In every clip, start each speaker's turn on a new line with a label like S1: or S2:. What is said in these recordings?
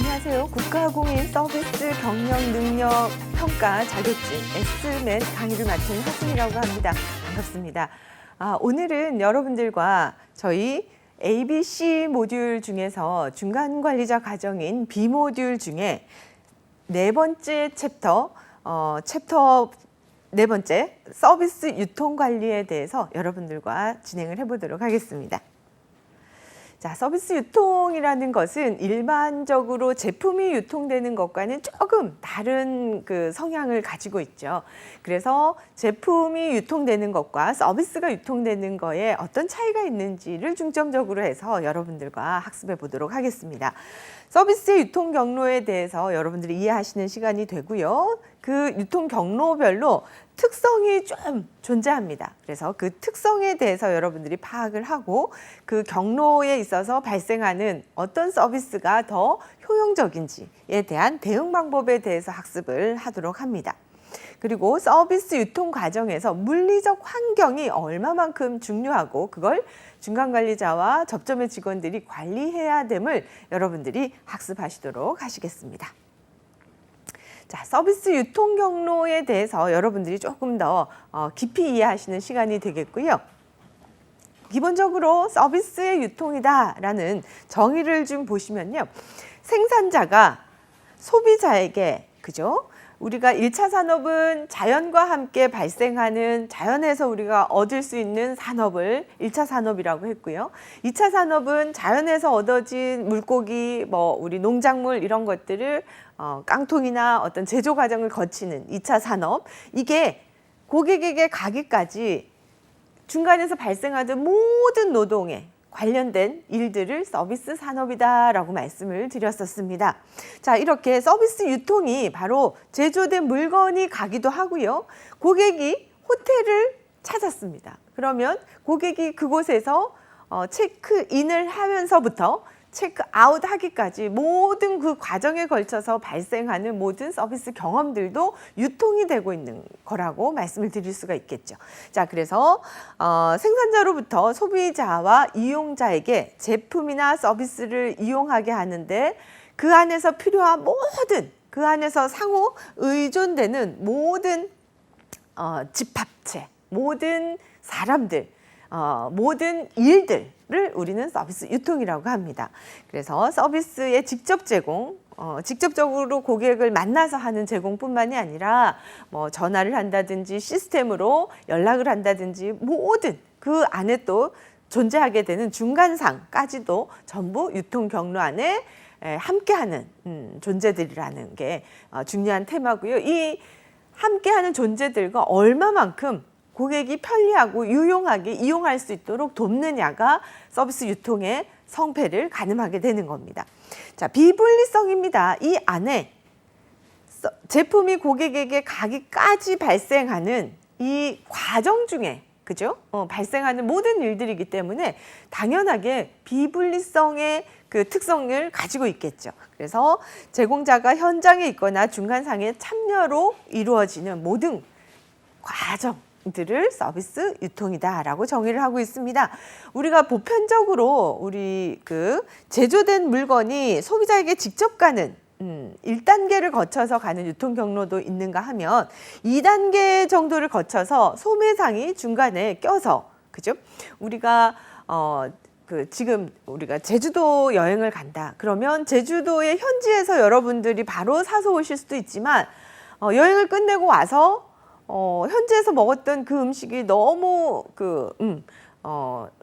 S1: 안녕하세요. 국가공인 서비스 경영 능력 평가 자격증 S맨 강의를 맡은 하순이라고 합니다. 반갑습니다. 오늘은 여러분들과 저희 ABC 모듈 중에서 중간관리자 과정인 B 모듈 중에 네 번째 챕터 네 번째 서비스 유통관리에 대해서 여러분들과 진행을 해보도록 하겠습니다. 자, 서비스 유통이라는 것은 일반적으로 제품이 유통되는 것과는 조금 다른 성향을 가지고 있죠. 그래서 제품이 유통되는 것과 서비스가 유통되는 거에 어떤 차이가 있는지를 중점적으로 해서 여러분들과 학습해 보도록 하겠습니다. 서비스의 유통 경로에 대해서 여러분들이 이해하시는 시간이 되고요. 그 유통 경로별로 특성이 좀 존재합니다. 그래서 그 특성에 대해서 여러분들이 파악을 하고 그 경로에 있어서 발생하는 어떤 서비스가 더 효용적인지에 대한 대응 방법에 대해서 학습을 하도록 합니다. 그리고 서비스 유통 과정에서 물리적 환경이 얼마만큼 중요하고 그걸 중간관리자와 접점의 직원들이 관리해야 됨을 여러분들이 학습하시도록 하시겠습니다. 자, 서비스 유통 경로에 대해서 여러분들이 조금 더 깊이 이해하시는 시간이 되겠고요. 기본적으로 서비스의 유통이다라는 정의를 좀 보시면요. 생산자가 소비자에게, 그죠? 우리가 1차 산업은 자연과 함께 발생하는, 자연에서 우리가 얻을 수 있는 산업을 1차 산업이라고 했고요. 2차 산업은 자연에서 얻어진 물고기, 우리 농작물 이런 것들을 깡통이나 어떤 제조 과정을 거치는 2차 산업, 이게 고객에게 가기까지 중간에서 발생하던 모든 노동에 관련된 일들을 서비스 산업이다라고 말씀을 드렸었습니다. 자, 이렇게 서비스 유통이 바로 제조된 물건이 가기도 하고요. 고객이 호텔을 찾았습니다. 그러면 고객이 그곳에서 체크인을 하면서부터 체크아웃 하기까지 모든 그 과정에 걸쳐서 발생하는 모든 서비스 경험들도 유통이 되고 있는 거라고 말씀을 드릴 수가 있겠죠. 자, 그래서 생산자로부터 소비자와 이용자에게 제품이나 서비스를 이용하게 하는데 그 안에서 필요한 모든, 그 안에서 상호 의존되는 모든 집합체, 모든 사람들, 모든 일들을 우리는 서비스 유통이라고 합니다. 그래서 서비스의 직접 제공, 직접적으로 고객을 만나서 하는 제공뿐만이 아니라 전화를 한다든지 시스템으로 연락을 한다든지 모든 그 안에 또 존재하게 되는 중간상까지도 전부 유통 경로 안에 함께하는 존재들이라는 게 중요한 테마고요. 이 함께하는 존재들과 얼마만큼 고객이 편리하고 유용하게 이용할 수 있도록 돕느냐가 서비스 유통의 성패를 가늠하게 되는 겁니다. 자, 비분리성입니다. 이 안에 제품이 고객에게 가기까지 발생하는 이 과정 중에, 그죠? 발생하는 모든 일들이기 때문에 당연하게 비분리성의 그 특성을 가지고 있겠죠. 그래서 제공자가 현장에 있거나 중간상의 참여로 이루어지는 모든 과정들을 서비스 유통이다라고 정의를 하고 있습니다. 우리가 보편적으로 우리 제조된 물건이 소비자에게 직접 가는 1단계를 거쳐서 가는 유통 경로도 있는가 하면 2단계 정도를 거쳐서 소매상이 중간에 껴서, 그죠? 우리가 지금 우리가 제주도 여행을 간다. 그러면 제주도의 현지에서 여러분들이 바로 사서 오실 수도 있지만 여행을 끝내고 와서 현지에서 먹었던 그 음식이 너무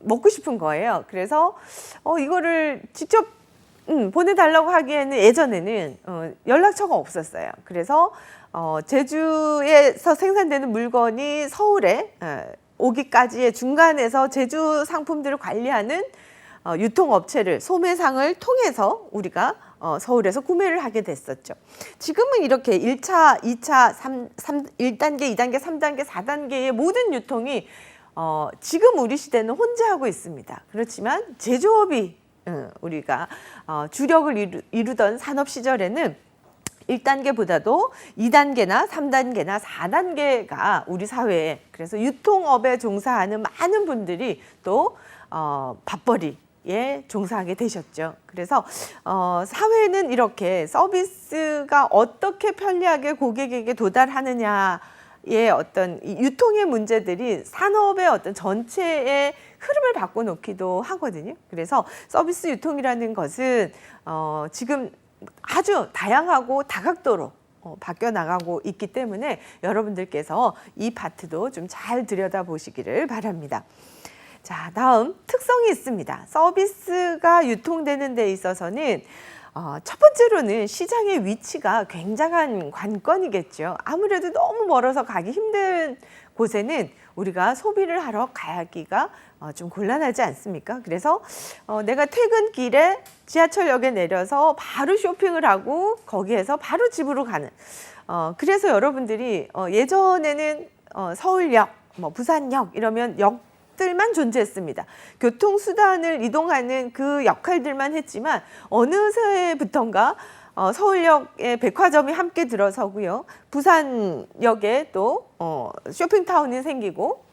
S1: 먹고 싶은 거예요. 그래서 이거를 직접 보내달라고 하기에는 예전에는 연락처가 없었어요. 그래서 제주에서 생산되는 물건이 서울에 오기까지의 중간에서 제주 상품들을 관리하는 유통업체를, 소매상을 통해서 우리가 서울에서 구매를 하게 됐었죠. 지금은 이렇게 1차, 2차, 1단계, 2단계, 3단계, 4단계의 모든 유통이 지금 우리 시대는 혼재하고 있습니다. 그렇지만 제조업이 우리가 주력을 이루던 산업 시절에는 1단계보다도 2단계나 3단계나 4단계가 우리 사회에, 그래서 유통업에 종사하는 많은 분들이 또 밥벌이 에 종사하게 되셨죠. 그래서 사회는 이렇게 서비스가 어떻게 편리하게 고객에게 도달하느냐의 어떤 이 유통의 문제들이 산업의 어떤 전체의 흐름을 바꿔놓기도 하거든요. 그래서 서비스 유통이라는 것은 지금 아주 다양하고 다각도로 바뀌어 나가고 있기 때문에 여러분들께서 이 파트도 좀 잘 들여다보시기를 바랍니다. 자, 다음 특성이 있습니다. 서비스가 유통되는 데 있어서는 첫 번째로는 시장의 위치가 굉장한 관건이겠죠. 아무래도 너무 멀어서 가기 힘든 곳에는 우리가 소비를 하러 가기가 좀 곤란하지 않습니까? 그래서 내가 퇴근길에 지하철역에 내려서 바로 쇼핑을 하고 거기에서 바로 집으로 가는 그래서 여러분들이 예전에는 서울역, 뭐 부산역 이러면 역들만 존재했습니다. 교통수단을 이동하는 그 역할들만 했지만 어느새부턴가 서울역에 백화점이 함께 들어서고요. 부산역에 또 쇼핑타운이 생기고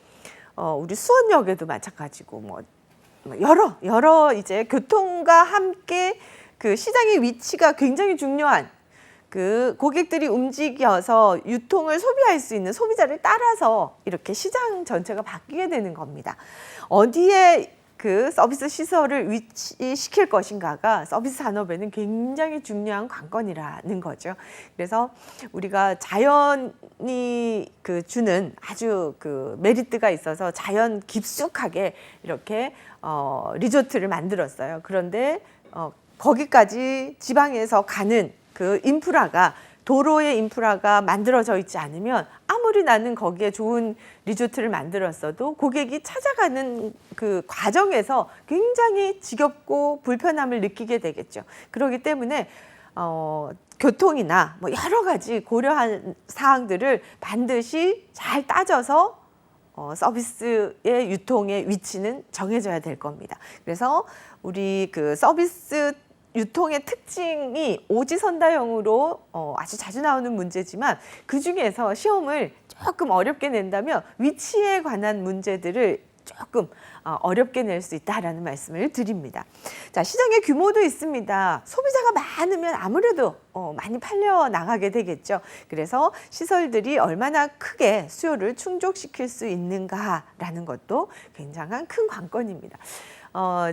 S1: 우리 수원역에도 마찬가지고 뭐 여러 이제 교통과 함께 그 시장의 위치가 굉장히 중요한 그 고객들이 움직여서 유통을 소비할 수 있는 소비자를 따라서 이렇게 시장 전체가 바뀌게 되는 겁니다. 어디에 그 서비스 시설을 위치시킬 것인가가 서비스 산업에는 굉장히 중요한 관건이라는 거죠. 그래서 우리가 자연이 그 주는 아주 그 메리트가 있어서 자연 깊숙하게 이렇게 리조트를 만들었어요. 그런데 거기까지 지방에서 가는 그 인프라가 도로의 인프라가 만들어져 있지 않으면 아무리 나는 거기에 좋은 리조트를 만들었어도 고객이 찾아가는 그 과정에서 굉장히 지겹고 불편함을 느끼게 되겠죠. 그렇기 때문에 교통이나 뭐 여러 가지 고려한 사항들을 반드시 잘 따져서 서비스의 유통의 위치는 정해져야 될 겁니다. 그래서 우리 그 서비스 유통의 특징이 오지선다형으로 아주 자주 나오는 문제지만 그 중에서 시험을 조금 어렵게 낸다면 위치에 관한 문제들을 조금 어렵게 낼 수 있다라는 말씀을 드립니다. 자, 시장의 규모도 있습니다. 소비자가 많으면 아무래도 많이 팔려 나가게 되겠죠. 그래서 시설들이 얼마나 크게 수요를 충족시킬 수 있는가라는 것도 굉장한 큰 관건입니다.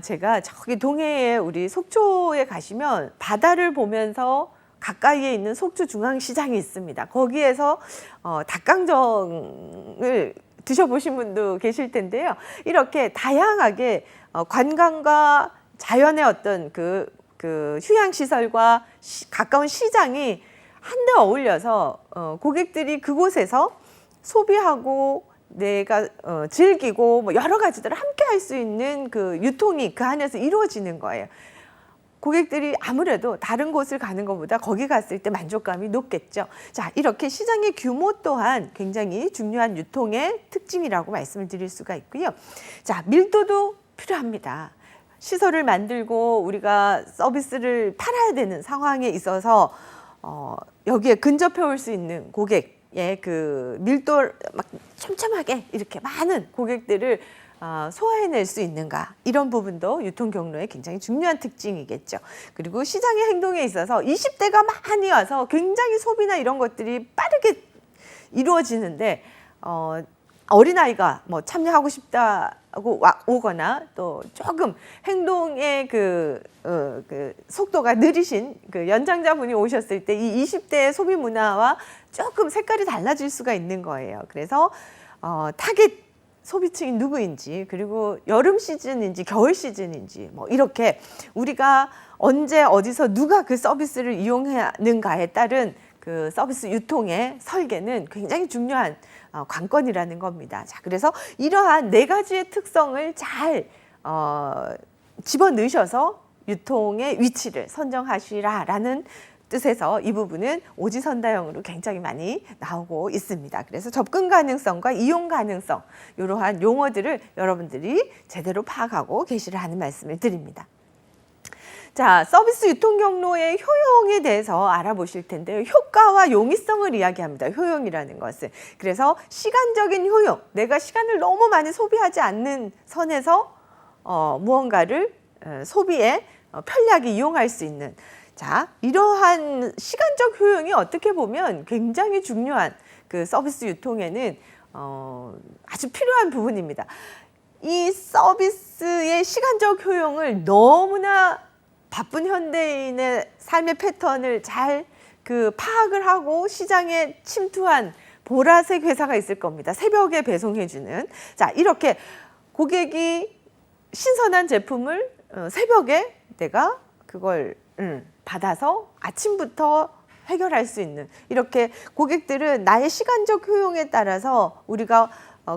S1: 제가 저기 동해에 우리 속초에 가시면 바다를 보면서 가까이에 있는 속초 중앙시장이 있습니다. 거기에서 닭강정을 드셔보신 분도 계실 텐데요. 이렇게 다양하게 관광과 자연의 어떤 그 휴양시설과 가까운 시장이 한데 어울려서 고객들이 그곳에서 소비하고 내가 즐기고 뭐 여러 가지들을 함께 할 수 있는 그 유통이 그 안에서 이루어지는 거예요. 고객들이 아무래도 다른 곳을 가는 것보다 거기 갔을 때 만족감이 높겠죠. 자, 이렇게 시장의 규모 또한 굉장히 중요한 유통의 특징이라고 말씀을 드릴 수가 있고요. 자, 밀도도 필요합니다. 시설을 만들고 우리가 서비스를 팔아야 되는 상황에 있어서 여기에 근접해 올 수 있는 고객의 그 밀도 막 촘촘하게 이렇게 많은 고객들을 소화해낼 수 있는가, 이런 부분도 유통 경로의 굉장히 중요한 특징이겠죠. 그리고 시장의 행동에 있어서 20대가 많이 와서 굉장히 소비나 이런 것들이 빠르게 이루어지는데 어린아이가 뭐 참여하고 싶다고 오거나 또 조금 행동의 그 속도가 느리신 그 연장자분이 오셨을 때 이 20대의 소비 문화와 조금 색깔이 달라질 수가 있는 거예요. 그래서 타깃 소비층이 누구인지, 그리고 여름 시즌인지 겨울 시즌인지 뭐 이렇게 우리가 언제 어디서 누가 그 서비스를 이용하는가에 따른 그 서비스 유통의 설계는 굉장히 중요한 관건이라는 겁니다. 자, 그래서 이러한 네 가지의 특성을 잘 집어넣으셔서 유통의 위치를 선정하시라라는 뜻에서 이 부분은 오지선다형으로 굉장히 많이 나오고 있습니다. 그래서 접근 가능성과 이용 가능성, 이러한 용어들을 여러분들이 제대로 파악하고 계시라는 말씀을 드립니다. 자, 서비스 유통 경로의 효용에 대해서 알아보실 텐데요. 효과와 용이성을 이야기합니다. 효용이라는 것은. 그래서 시간적인 효용, 내가 시간을 너무 많이 소비하지 않는 선에서 무언가를 소비에 편리하게 이용할 수 있는, 자, 이러한 시간적 효용이 어떻게 보면 굉장히 중요한 그 서비스 유통에는 아주 필요한 부분입니다. 이 서비스의 시간적 효용을 너무나 바쁜 현대인의 삶의 패턴을 잘 파악을 하고 시장에 침투한 보라색 회사가 있을 겁니다. 새벽에 배송해주는. 자, 이렇게 고객이 신선한 제품을 새벽에 내가 그걸 받아서 아침부터 해결할 수 있는, 이렇게 고객들은 나의 시간적 효용에 따라서 우리가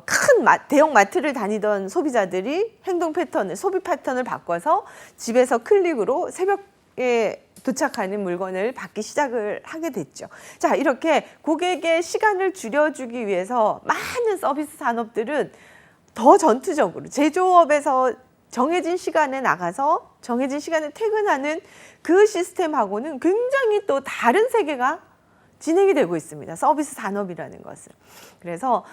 S1: 큰 대형 마트를 다니던 소비자들이 행동 패턴을, 소비 패턴을 바꿔서 집에서 클릭으로 새벽에 도착하는 물건을 받기 시작을 하게 됐죠. 자, 이렇게 고객의 시간을 줄여주기 위해서 많은 서비스 산업들은 더 전투적으로 제조업에서 정해진 시간에 나가서 정해진 시간에 퇴근하는 그 시스템하고는 굉장히 또 다른 세계가 진행이 되고 있습니다. 서비스 산업이라는 것은. 그래서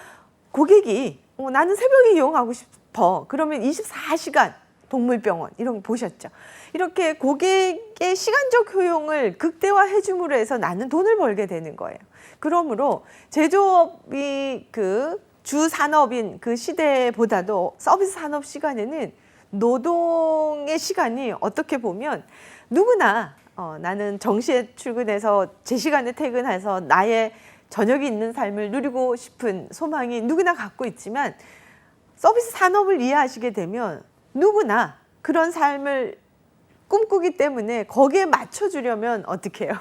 S1: 고객이 나는 새벽에 이용하고 싶어. 그러면 24시간 동물병원 이런 거 보셨죠? 이렇게 고객의 시간적 효용을 극대화해 줌으로 해서 나는 돈을 벌게 되는 거예요. 그러므로 제조업이 그 주 산업인 그 시대보다도 서비스 산업 시간에는 노동의 시간이 어떻게 보면 누구나 나는 정시에 출근해서 제 시간에 퇴근해서 나의 저녁이 있는 삶을 누리고 싶은 소망이 누구나 갖고 있지만, 서비스 산업을 이해하시게 되면 누구나 그런 삶을 꿈꾸기 때문에 거기에 맞춰주려면 어떻게 해요?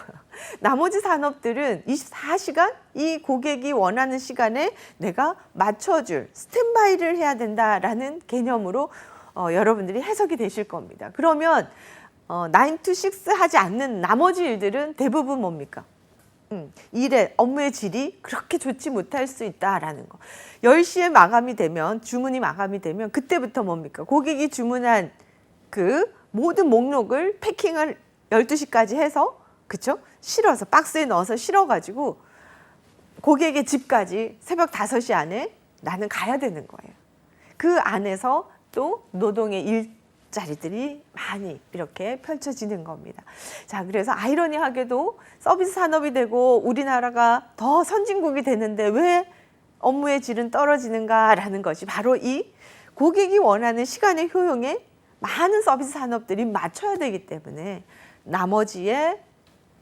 S1: 나머지 산업들은 24시간 이 고객이 원하는 시간에 내가 맞춰줄 스탠바이를 해야 된다라는 개념으로 여러분들이 해석이 되실 겁니다. 그러면 9 to 6 하지 않는 나머지 일들은 대부분 뭡니까? 일의 업무의 질이 그렇게 좋지 못할 수 있다라는 거. 10시에 마감이 되면, 주문이 마감이 되면 그때부터 뭡니까? 고객이 주문한 그 모든 목록을 패킹을 12시까지 해서, 그쵸? 실어서 박스에 넣어서 실어가지고 고객의 집까지 새벽 5시 안에 나는 가야 되는 거예요. 그 안에서 또 노동의 일자리들이 많이 이렇게 펼쳐지는 겁니다. 자, 그래서 아이러니하게도 서비스 산업이 되고 우리나라가 더 선진국이 되는데 왜 업무의 질은 떨어지는가라는 것이 바로 이 고객이 원하는 시간의 효용에 많은 서비스 산업들이 맞춰야 되기 때문에, 나머지의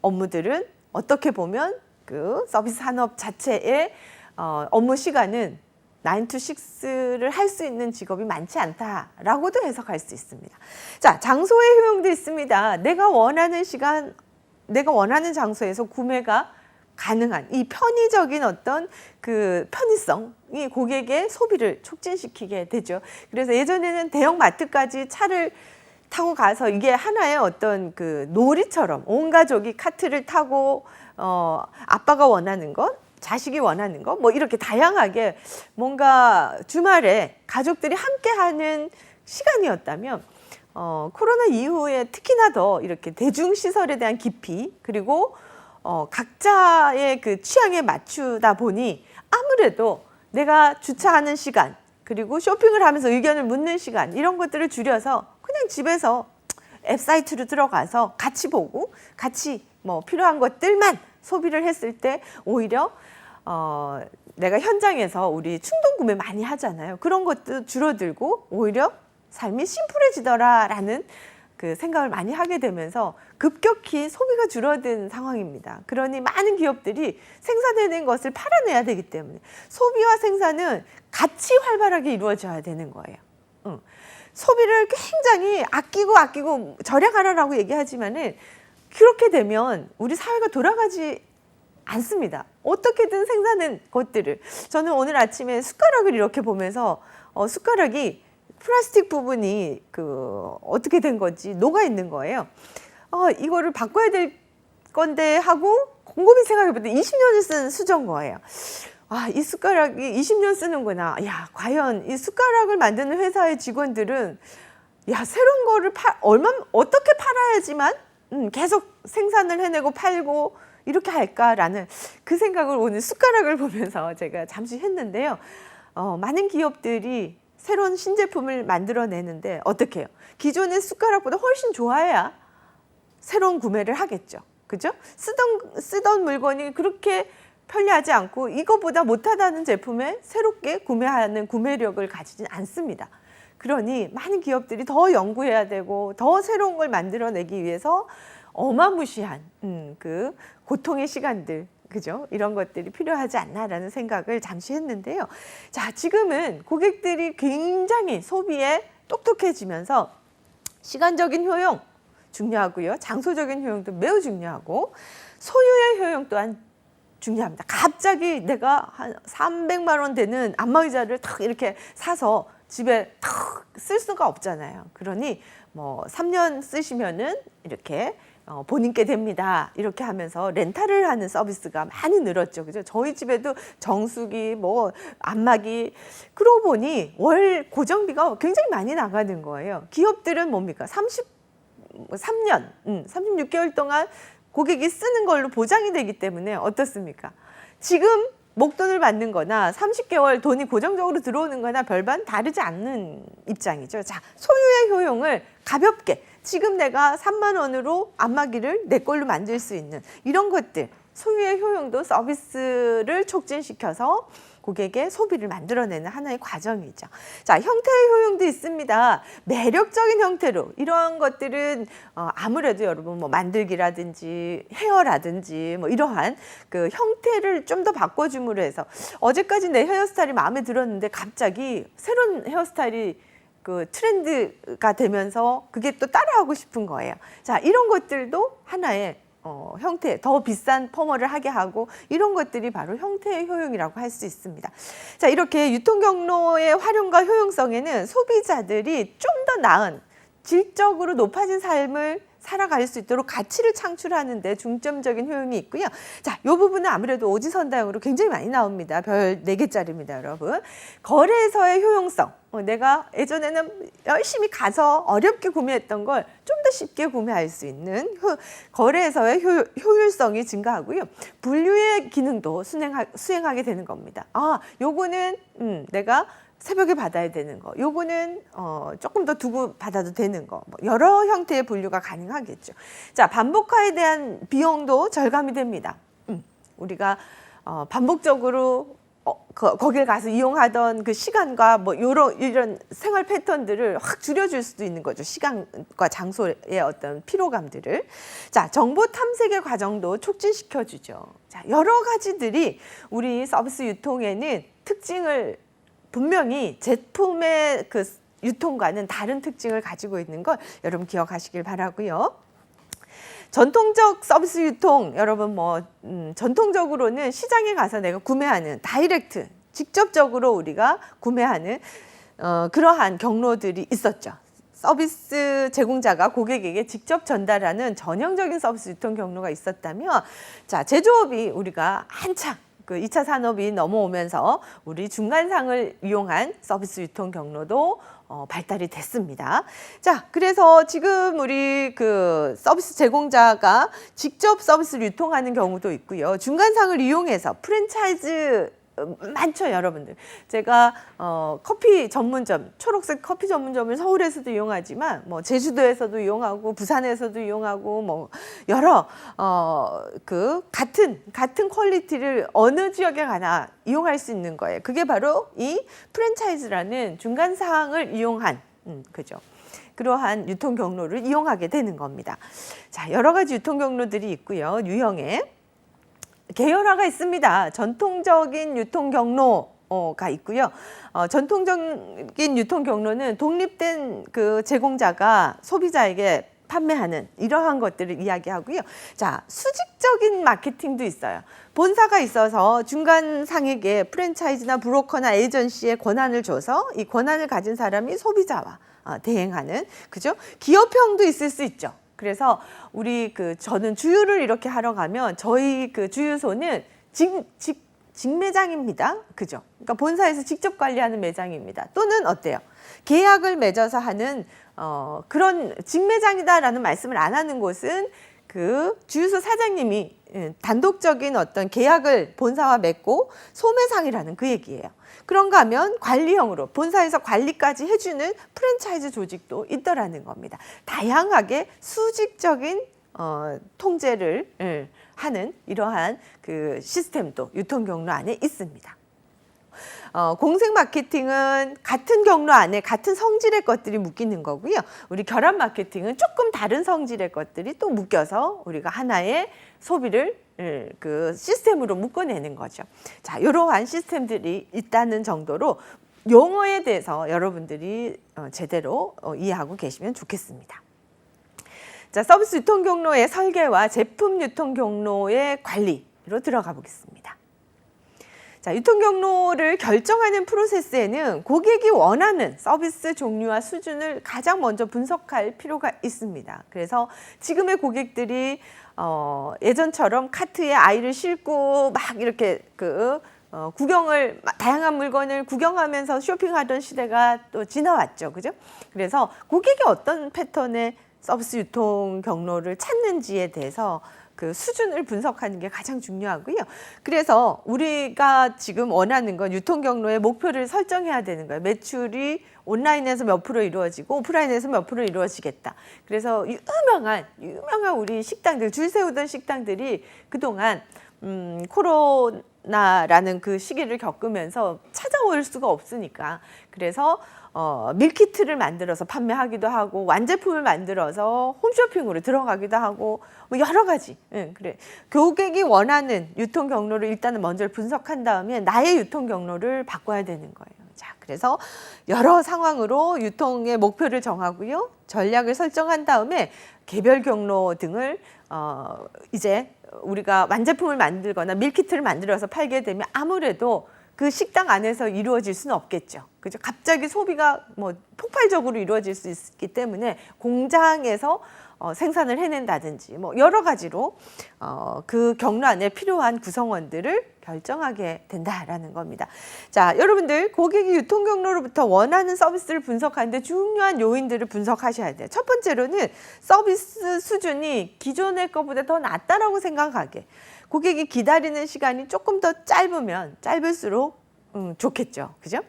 S1: 업무들은 어떻게 보면 그 서비스 산업 자체의 업무 시간은 9 to 6를 할 수 있는 직업이 많지 않다라고도 해석할 수 있습니다. 자, 장소의 효용도 있습니다. 내가 원하는 시간, 내가 원하는 장소에서 구매가 가능한 이 편의적인 어떤 그 편의성이 고객의 소비를 촉진시키게 되죠. 그래서 예전에는 대형 마트까지 차를 타고 가서 이게 하나의 어떤 그 놀이처럼 온 가족이 카트를 타고 아빠가 원하는 것, 자식이 원하는 것, 뭐 이렇게 다양하게 뭔가 주말에 가족들이 함께하는 시간이었다면, 코로나 이후에 특히나 더 이렇게 대중시설에 대한 깊이, 그리고 각자의 그 취향에 맞추다 보니 아무래도 내가 주차하는 시간, 그리고 쇼핑을 하면서 의견을 묻는 시간, 이런 것들을 줄여서 그냥 집에서 앱 사이트로 들어가서 같이 보고 같이 뭐 필요한 것들만 소비를 했을 때 오히려 내가 현장에서 우리 충동 구매 많이 하잖아요. 그런 것도 줄어들고 오히려 삶이 심플해지더라라는 그 생각을 많이 하게 되면서 급격히 소비가 줄어든 상황입니다. 그러니 많은 기업들이 생산해낸 것을 팔아내야 되기 때문에 소비와 생산은 같이 활발하게 이루어져야 되는 거예요. 소비를 굉장히 아끼고 절약하라라고 얘기하지만은 그렇게 되면 우리 사회가 돌아가지 않습니다. 어떻게든 생산한 것들을. 저는 오늘 아침에 숟가락을 이렇게 보면서 숟가락이 플라스틱 부분이 어떻게 된 건지 녹아 있는 거예요. 이거를 바꿔야 될 건데 하고 곰곰이 생각해봤더니 20년을 쓴 수저인 거예요. 이 숟가락이 20년 쓰는구나. 야, 과연 이 숟가락을 만드는 회사의 직원들은 새로운 거를 어떻게 팔아야지만 계속 생산을 해내고 팔고 이렇게 할까라는 그 생각을 오늘 숟가락을 보면서 제가 잠시 했는데요. 많은 기업들이 새로운 신제품을 만들어내는데 어떻게 해요? 기존의 숟가락보다 훨씬 좋아야 새로운 구매를 하겠죠. 그죠? 쓰던 물건이 그렇게 편리하지 않고 이거보다 못하다는 제품에 새롭게 구매하는 구매력을 가지진 않습니다. 그러니 많은 기업들이 더 연구해야 되고 더 새로운 걸 만들어내기 위해서 어마무시한 그 고통의 시간들, 그죠? 이런 것들이 필요하지 않나라는 생각을 잠시 했는데요. 자, 지금은 고객들이 굉장히 소비에 똑똑해지면서 시간적인 효용 중요하고요. 장소적인 효용도 매우 중요하고 소유의 효용 또한 중요합니다. 갑자기 내가 한 300만 원 되는 안마의자를 탁 이렇게 사서 집에 탁 쓸 수가 없잖아요. 그러니 뭐 3년 쓰시면은 이렇게 본인께 됩니다. 이렇게 하면서 렌탈을 하는 서비스가 많이 늘었죠. 그죠? 저희 집에도 정수기, 뭐 안마기, 그러고 보니 월 고정비가 굉장히 많이 나가는 거예요. 기업들은 뭡니까? 33년, 36개월 동안 고객이 쓰는 걸로 보장이 되기 때문에 어떻습니까? 지금 목돈을 받는 거나 30개월 돈이 고정적으로 들어오는 거나 별반 다르지 않는 입장이죠. 자, 소유의 효용을 가볍게 지금 내가 3만 원으로 안마기를 내 걸로 만들 수 있는 이런 것들, 소유의 효용도 서비스를 촉진시켜서 고객의 소비를 만들어내는 하나의 과정이죠. 자, 형태의 효용도 있습니다. 매력적인 형태로 이러한 것들은 아무래도 여러분 뭐 만들기라든지 헤어라든지 뭐 이러한 그 형태를 좀 더 바꿔줌으로 해서 어제까지 내 헤어스타일이 마음에 들었는데 갑자기 새로운 헤어스타일이 그 트렌드가 되면서 그게 또 따라하고 싶은 거예요. 자, 이런 것들도 하나의 형태, 더 비싼 펌어를 하게 하고 이런 것들이 바로 형태의 효용이라고 할 수 있습니다. 자, 이렇게 유통 경로의 활용과 효용성에는 소비자들이 좀 더 나은 질적으로 높아진 삶을 살아갈 수 있도록 가치를 창출하는 데 중점적인 효용이 있고요. 자, 이 부분은 아무래도 오지선다형으로 굉장히 많이 나옵니다. 별 4개짜리입니다, 여러분. 거래에서의 효용성. 내가 예전에는 열심히 가서 어렵게 구매했던 걸 좀 더 쉽게 구매할 수 있는 거래에서의 효율성이 증가하고요. 분류의 기능도 수행하게 되는 겁니다. 아, 요거는 내가 새벽에 받아야 되는 거, 요거는 조금 더 두고 받아도 되는 거, 뭐 여러 형태의 분류가 가능하겠죠. 자, 반복화에 대한 비용도 절감이 됩니다. 우리가 반복적으로 거길 가서 이용하던 그 시간과 뭐 이런 생활 패턴들을 확 줄여줄 수도 있는 거죠. 시간과 장소의 어떤 피로감들을. 자, 정보 탐색의 과정도 촉진시켜주죠. 자, 여러 가지들이 우리 서비스 유통에는 특징을 분명히 제품의 그 유통과는 다른 특징을 가지고 있는 걸 여러분 기억하시길 바라고요. 전통적 서비스 유통, 여러분 뭐 전통적으로는 시장에 가서 내가 구매하는 다이렉트, 직접적으로 우리가 구매하는 그러한 경로들이 있었죠. 서비스 제공자가 고객에게 직접 전달하는 전형적인 서비스 유통 경로가 있었다면, 자, 제조업이 우리가 한창 그 2차 산업이 넘어오면서 우리 중간상을 이용한 서비스 유통 경로도 발달이 됐습니다. 자, 그래서 지금 우리 그 서비스 제공자가 직접 서비스를 유통하는 경우도 있고요. 중간상을 이용해서 프랜차이즈 많죠, 여러분들. 제가 커피 전문점, 초록색 커피 전문점을 서울에서도 이용하지만 뭐 제주도에서도 이용하고 부산에서도 이용하고 뭐 여러 그 같은 퀄리티를 어느 지역에 가나 이용할 수 있는 거예요. 그게 바로 이 프랜차이즈라는 중간상을 이용한 그죠. 그러한 유통 경로를 이용하게 되는 겁니다. 자, 여러 가지 유통 경로들이 있고요. 유형에 계열화가 있습니다. 전통적인 유통 경로가 있고요. 전통적인 유통 경로는 독립된 그 제공자가 소비자에게 판매하는 이러한 것들을 이야기하고요. 자, 수직적인 마케팅도 있어요. 본사가 있어서 중간상에게 프랜차이즈나 브로커나 에이전시에 권한을 줘서 이 권한을 가진 사람이 소비자와 대행하는, 그죠? 기업형도 있을 수 있죠. 그래서 우리 저는 주유를 이렇게 하러 가면 저희 그 주유소는 직매장입니다. 그죠? 그러니까 본사에서 직접 관리하는 매장입니다. 또는 어때요? 계약을 맺어서 하는 그런 직매장이다라는 말씀을 안 하는 곳은 그 주유소 사장님이 단독적인 어떤 계약을 본사와 맺고 소매상이라는 그 얘기예요. 그런가 하면 관리형으로 본사에서 관리까지 해주는 프랜차이즈 조직도 있더라는 겁니다. 다양하게 수직적인 통제를 하는 이러한 그 시스템도 유통 경로 안에 있습니다. 공생 마케팅은 같은 경로 안에 같은 성질의 것들이 묶이는 거고요. 우리 결합 마케팅은 조금 다른 성질의 것들이 또 묶여서 우리가 하나의 소비를 그 시스템으로 묶어내는 거죠. 자, 이러한 시스템들이 있다는 정도로 용어에 대해서 여러분들이 제대로 이해하고 계시면 좋겠습니다. 자, 서비스 유통 경로의 설계와 제품 유통 경로의 관리로 들어가 보겠습니다. 자, 유통 경로를 결정하는 프로세스에는 고객이 원하는 서비스 종류와 수준을 가장 먼저 분석할 필요가 있습니다. 그래서 지금의 고객들이 예전처럼 카트에 아이를 싣고 막 이렇게 구경을 다양한 물건을 구경하면서 쇼핑하던 시대가 또 지나왔죠, 그죠? 그래서 고객이 어떤 패턴의 서비스 유통 경로를 찾는지에 대해서 그 수준을 분석하는 게 가장 중요하고요. 그래서 우리가 지금 원하는 건 유통 경로의 목표를 설정해야 되는 거예요. 매출이 온라인에서 몇 프로 이루어지고 오프라인에서 몇 프로 이루어지겠다. 그래서 유명한 우리 식당들, 줄 세우던 식당들이 그동안 코로나라는 그 시기를 겪으면서 찾아올 수가 없으니까 그래서 밀키트를 만들어서 판매하기도 하고 완제품을 만들어서 홈쇼핑으로 들어가기도 하고 뭐 여러 가지. 그래. 고객이 원하는 유통 경로를 일단은 먼저 분석한 다음에 나의 유통 경로를 바꿔야 되는 거예요. 자, 그래서 여러 상황으로 유통의 목표를 정하고요. 전략을 설정한 다음에 개별 경로 등을 이제 우리가 완제품을 만들거나 밀키트를 만들어서 팔게 되면 아무래도 그 식당 안에서 이루어질 수는 없겠죠. 그죠? 갑자기 소비가 뭐 폭발적으로 이루어질 수 있기 때문에 공장에서 생산을 해낸다든지 뭐 여러 가지로 그 경로 안에 필요한 구성원들을 결정하게 된다라는 겁니다. 자, 여러분들 고객이 유통 경로로부터 원하는 서비스를 분석하는데 중요한 요인들을 분석하셔야 돼요. 첫 번째로는 서비스 수준이 기존의 것보다 더 낫다라고 생각하게. 고객이 기다리는 시간이 조금 더 짧으면 짧을수록 좋겠죠. 그죠?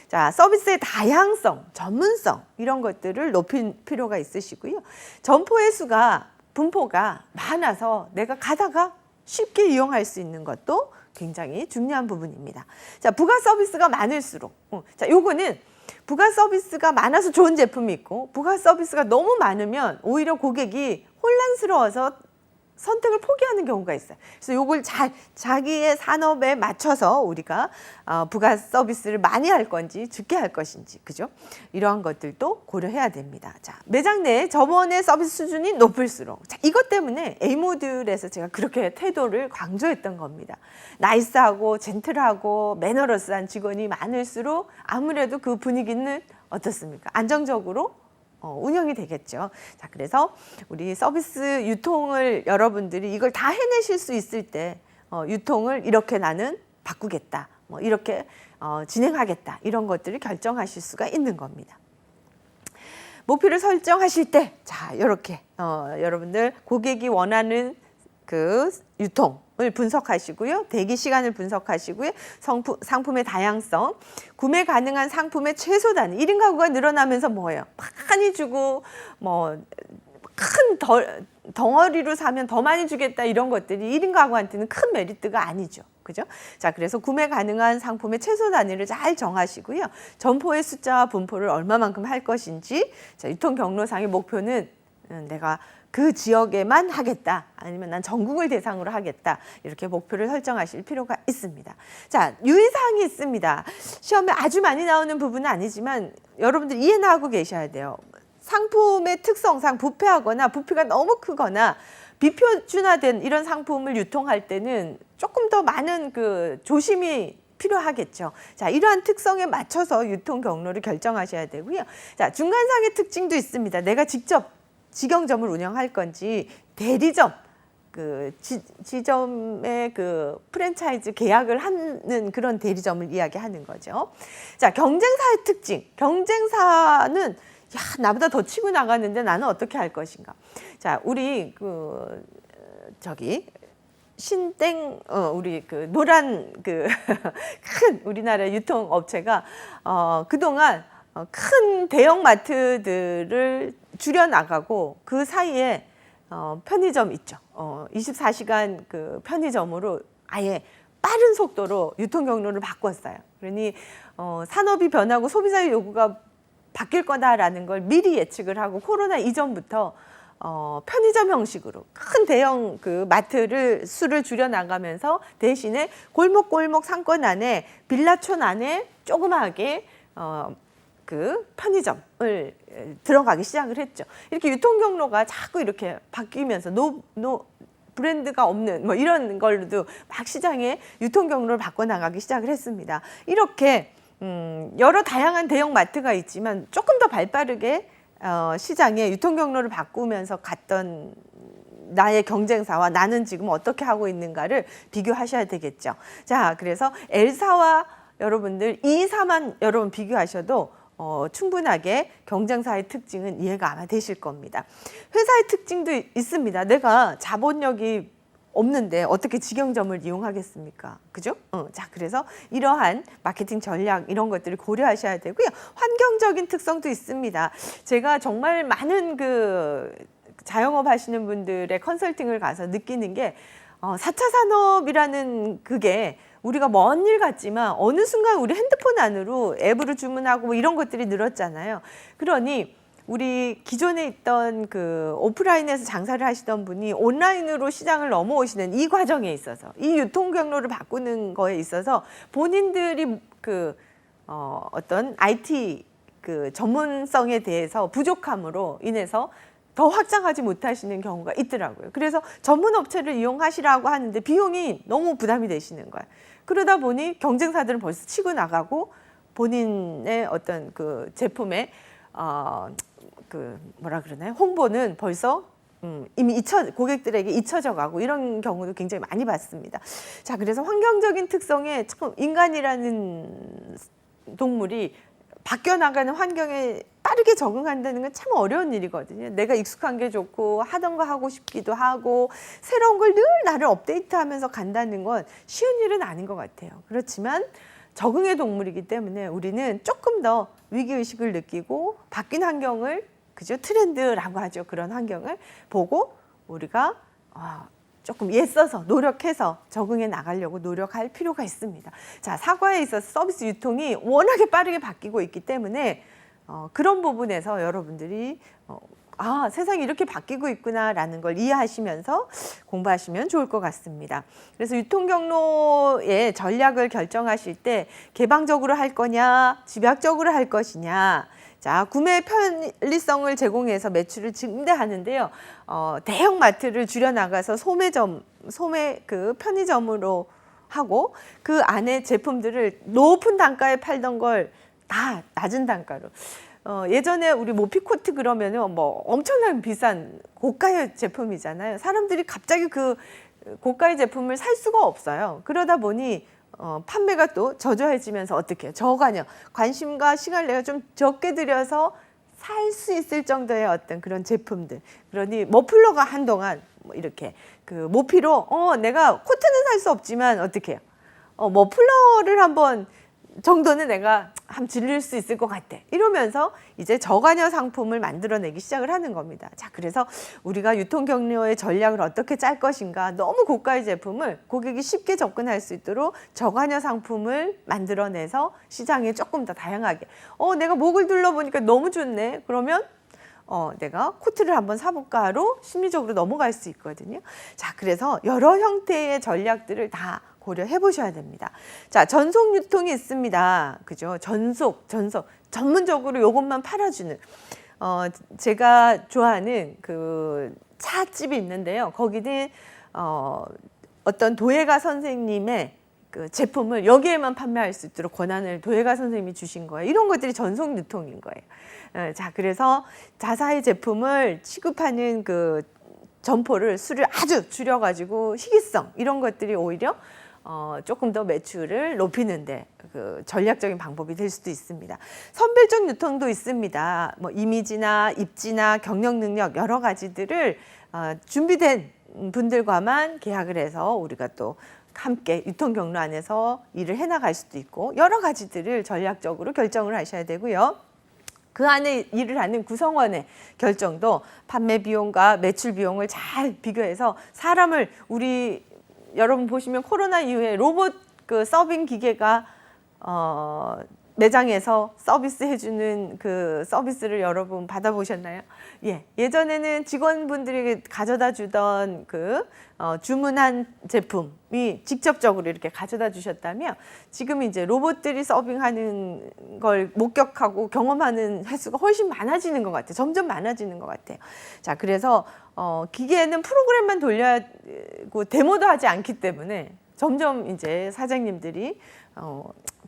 S1: 자, 서비스의 다양성, 전문성 이런 것들을 높일 필요가 있으시고요. 점포의 수가 분포가 많아서 내가 가다가 쉽게 이용할 수 있는 것도 굉장히 중요한 부분입니다. 자, 부가 서비스가 많을수록 자, 요거는 부가 서비스가 많아서 좋은 제품이 있고 부가 서비스가 너무 많으면 오히려 고객이 혼란스러워서 선택을 포기하는 경우가 있어요. 그래서 요걸 자기의 산업에 맞춰서 우리가 부가 서비스를 많이 할 건지 적게 할 것인지, 그죠? 이러한 것들도 고려해야 됩니다. 자, 매장 내 점원의 서비스 수준이 높을수록, 자, 이것 때문에 A모듈에서 제가 그렇게 태도를 강조했던 겁니다. 나이스하고 젠틀하고 매너러스한 직원이 많을수록 아무래도 그 분위기는 어떻습니까? 안정적으로 운영이 되겠죠. 자, 그래서 우리 서비스 유통을 여러분들이 이걸 다 해내실 수 있을 때 유통을 이렇게 나는 바꾸겠다, 뭐 이렇게 진행하겠다 이런 것들을 결정하실 수가 있는 겁니다. 목표를 설정하실 때, 자, 이렇게 여러분들 고객이 원하는 그 유통을 분석하시고요. 대기 시간을 분석하시고요. 상품의 다양성, 구매 가능한 상품의 최소 단위. 1인 가구가 늘어나면서 뭐예요? 많이 주고 뭐 큰 덩어리로 사면 더 많이 주겠다 이런 것들이 1인 가구한테는 큰 메리트가 아니죠. 그죠? 자, 그래서 구매 가능한 상품의 최소 단위를 잘 정하시고요. 점포의 숫자와 분포를 얼마만큼 할 것인지, 자, 유통 경로상의 목표는 내가 그 지역에만 하겠다, 아니면 난 전국을 대상으로 하겠다, 이렇게 목표를 설정하실 필요가 있습니다. 자, 유의사항이 있습니다. 시험에 아주 많이 나오는 부분은 아니지만 여러분들 이해나 하고 계셔야 돼요. 상품의 특성상 부패하거나 부피가 너무 크거나 비표준화된 이런 상품을 유통할 때는 조금 더 많은 그 조심이 필요하겠죠. 자, 이러한 특성에 맞춰서 유통 경로를 결정하셔야 되고요. 자, 중간상의 특징도 있습니다. 내가 직접 직영점을 운영할 건지 대리점, 그 지점의 그 프랜차이즈 계약을 하는 그런 대리점을 이야기하는 거죠. 자, 경쟁사의 특징. 경쟁사는 야, 나보다 더 치고 나가는데 나는 어떻게 할 것인가. 자, 우리 저기 신땡 우리 노란 큰 우리나라 유통업체가 그동안 큰 대형 마트들을 줄여 나가고 그 사이에 편의점 있죠. 24시간 그 편의점으로 아예 빠른 속도로 유통 경로를 바꿨어요. 그러니 산업이 변하고 소비자의 요구가 바뀔 거다라는 걸 미리 예측을 하고 코로나 이전부터 편의점 형식으로 큰 대형 그 마트를 수를 줄여 나가면서 대신에 골목골목 상권 안에 빌라촌 안에 조그마하게 그 편의점을 들어가기 시작을 했죠. 이렇게 유통 경로가 자꾸 이렇게 바뀌면서 브랜드가 없는 뭐 이런 걸로도 막 시장에 유통 경로를 바꿔 나가기 시작을 했습니다. 이렇게 여러 다양한 대형 마트가 있지만 조금 더 발빠르게 시장에 유통 경로를 바꾸면서 갔던 나의 경쟁사와 나는 지금 어떻게 하고 있는가를 비교하셔야 되겠죠. 자, 그래서 L사와 여러분들 E사만 여러분 비교하셔도 충분하게 경쟁사의 특징은 이해가 아마 되실 겁니다. 회사의 특징도 있습니다. 내가 자본력이 없는데 어떻게 직영점을 이용하겠습니까? 그죠? 자, 그래서 이러한 마케팅 전략 이런 것들을 고려하셔야 되고요. 환경적인 특성도 있습니다. 제가 정말 많은 그 자영업 하시는 분들의 컨설팅을 가서 느끼는 게 4차 산업이라는 그게 우리가 먼 일 같지만 어느 순간 우리 핸드폰 안으로 앱으로 주문하고 뭐 이런 것들이 늘었잖아요. 그러니 우리 기존에 있던 그 오프라인에서 장사를 하시던 분이 온라인으로 시장을 넘어오시는 이 과정에 있어서 이 유통 경로를 바꾸는 거에 있어서 본인들이 어떤 IT 그 전문성에 대해서 부족함으로 인해서 더 확장하지 못하시는 경우가 있더라고요. 그래서 전문 업체를 이용하시라고 하는데 비용이 너무 부담이 되시는 거예요. 그러다 보니 경쟁사들은 벌써 치고 나가고 본인의 어떤 그 제품의 그 뭐라 그러나요? 홍보는 벌써 이미 고객들에게 잊혀져 가고 이런 경우도 굉장히 많이 봤습니다. 자, 그래서 환경적인 특성에 참 인간이라는 동물이 바뀌어 나가는 환경에 빠르게 적응한다는 건 참 어려운 일이거든요. 내가 익숙한 게 좋고 하던 거 하고 싶기도 하고 새로운 걸 늘 나를 업데이트하면서 간다는 건 쉬운 일은 아닌 것 같아요. 그렇지만 적응의 동물이기 때문에 우리는 조금 더 위기의식을 느끼고 바뀐 환경을 그죠? 트렌드라고 하죠. 그런 환경을 보고 우리가 조금 애써서 노력해서 적응해 나가려고 노력할 필요가 있습니다. 자, 사과에 있어서 서비스 유통이 워낙에 빠르게 바뀌고 있기 때문에 그런 부분에서 여러분들이 세상이 이렇게 바뀌고 있구나라는 걸 이해하시면서 공부하시면 좋을 것 같습니다. 그래서 유통 경로의 전략을 결정하실 때 개방적으로 할 거냐, 집약적으로 할 것이냐. 자, 구매 편리성을 제공해서 매출을 증대하는데요. 대형 마트를 줄여 나가서 소매 그 편의점으로 하고 그 안에 제품들을 높은 단가에 팔던 걸 다 낮은 단가로. 예전에 우리 모피코트 그러면은 뭐 엄청나게 비싼 고가의 제품이잖아요. 사람들이 갑자기 그 고가의 제품을 살 수가 없어요. 그러다 보니 판매가 또 저조해지면서 어떻게 해요? 저가냐 관심과 시간을 내가 좀 적게 들여서 살 수 있을 정도의 어떤 그런 제품들. 그러니 머플러가 한동안 뭐 이렇게 그 모피로 내가 코트는 살 수 없지만 어떻게 해요? 머플러를 한번 정도는 내가 한번 질릴 수 있을 것 같아. 이러면서 이제 저가녀 상품을 만들어내기 시작을 하는 겁니다. 자, 그래서 우리가 유통 경로의 전략을 어떻게 짤 것인가. 너무 고가의 제품을 고객이 쉽게 접근할 수 있도록 저가녀 상품을 만들어내서 시장에 조금 더 다양하게. 내가 목을 둘러보니까 너무 좋네. 그러면 내가 코트를 한번 사볼까로 심리적으로 넘어갈 수 있거든요. 자, 그래서 여러 형태의 전략들을 다 고려해 보셔야 됩니다. 자, 전속 유통이 있습니다. 그죠? 전속 전문적으로 요것만 팔아주는 제가 좋아하는 그 차집이 있는데요. 거기는 어떤 도예가 선생님의 그 제품을 여기에만 판매할 수 있도록 권한을 도예가 선생님이 주신 거예요. 이런 것들이 전속 유통인 거예요. 자, 그래서 자사의 제품을 취급하는 그 점포를 수를 아주 줄여가지고 희귀성 이런 것들이 오히려 조금 더 매출을 높이는데 그 전략적인 방법이 될 수도 있습니다. 선별적 유통도 있습니다. 뭐 이미지나 입지나 경영 능력 여러 가지들을 준비된 분들과만 계약을 해서 우리가 또 함께 유통 경로 안에서 일을 해나갈 수도 있고 여러 가지들을 전략적으로 결정을 하셔야 되고요. 그 안에 일을 하는 구성원의 결정도 판매 비용과 매출 비용을 잘 비교해서 사람을 여러분 보시면 코로나 이후에 로봇 그 서빙 기계가 매장에서 서비스해주는 그 서비스를 여러분 받아보셨나요? 예전에는 직원분들이 가져다 주던 그 주문한 제품이 직접적으로 이렇게 가져다 주셨다면 지금 이제 로봇들이 서빙하는 걸 목격하고 경험하는 횟수가 훨씬 많아지는 것 같아요. 점점 많아지는 것 같아요. 자, 그래서 기계에는 프로그램만 돌려고 데모도 하지 않기 때문에 점점 이제 사장님들이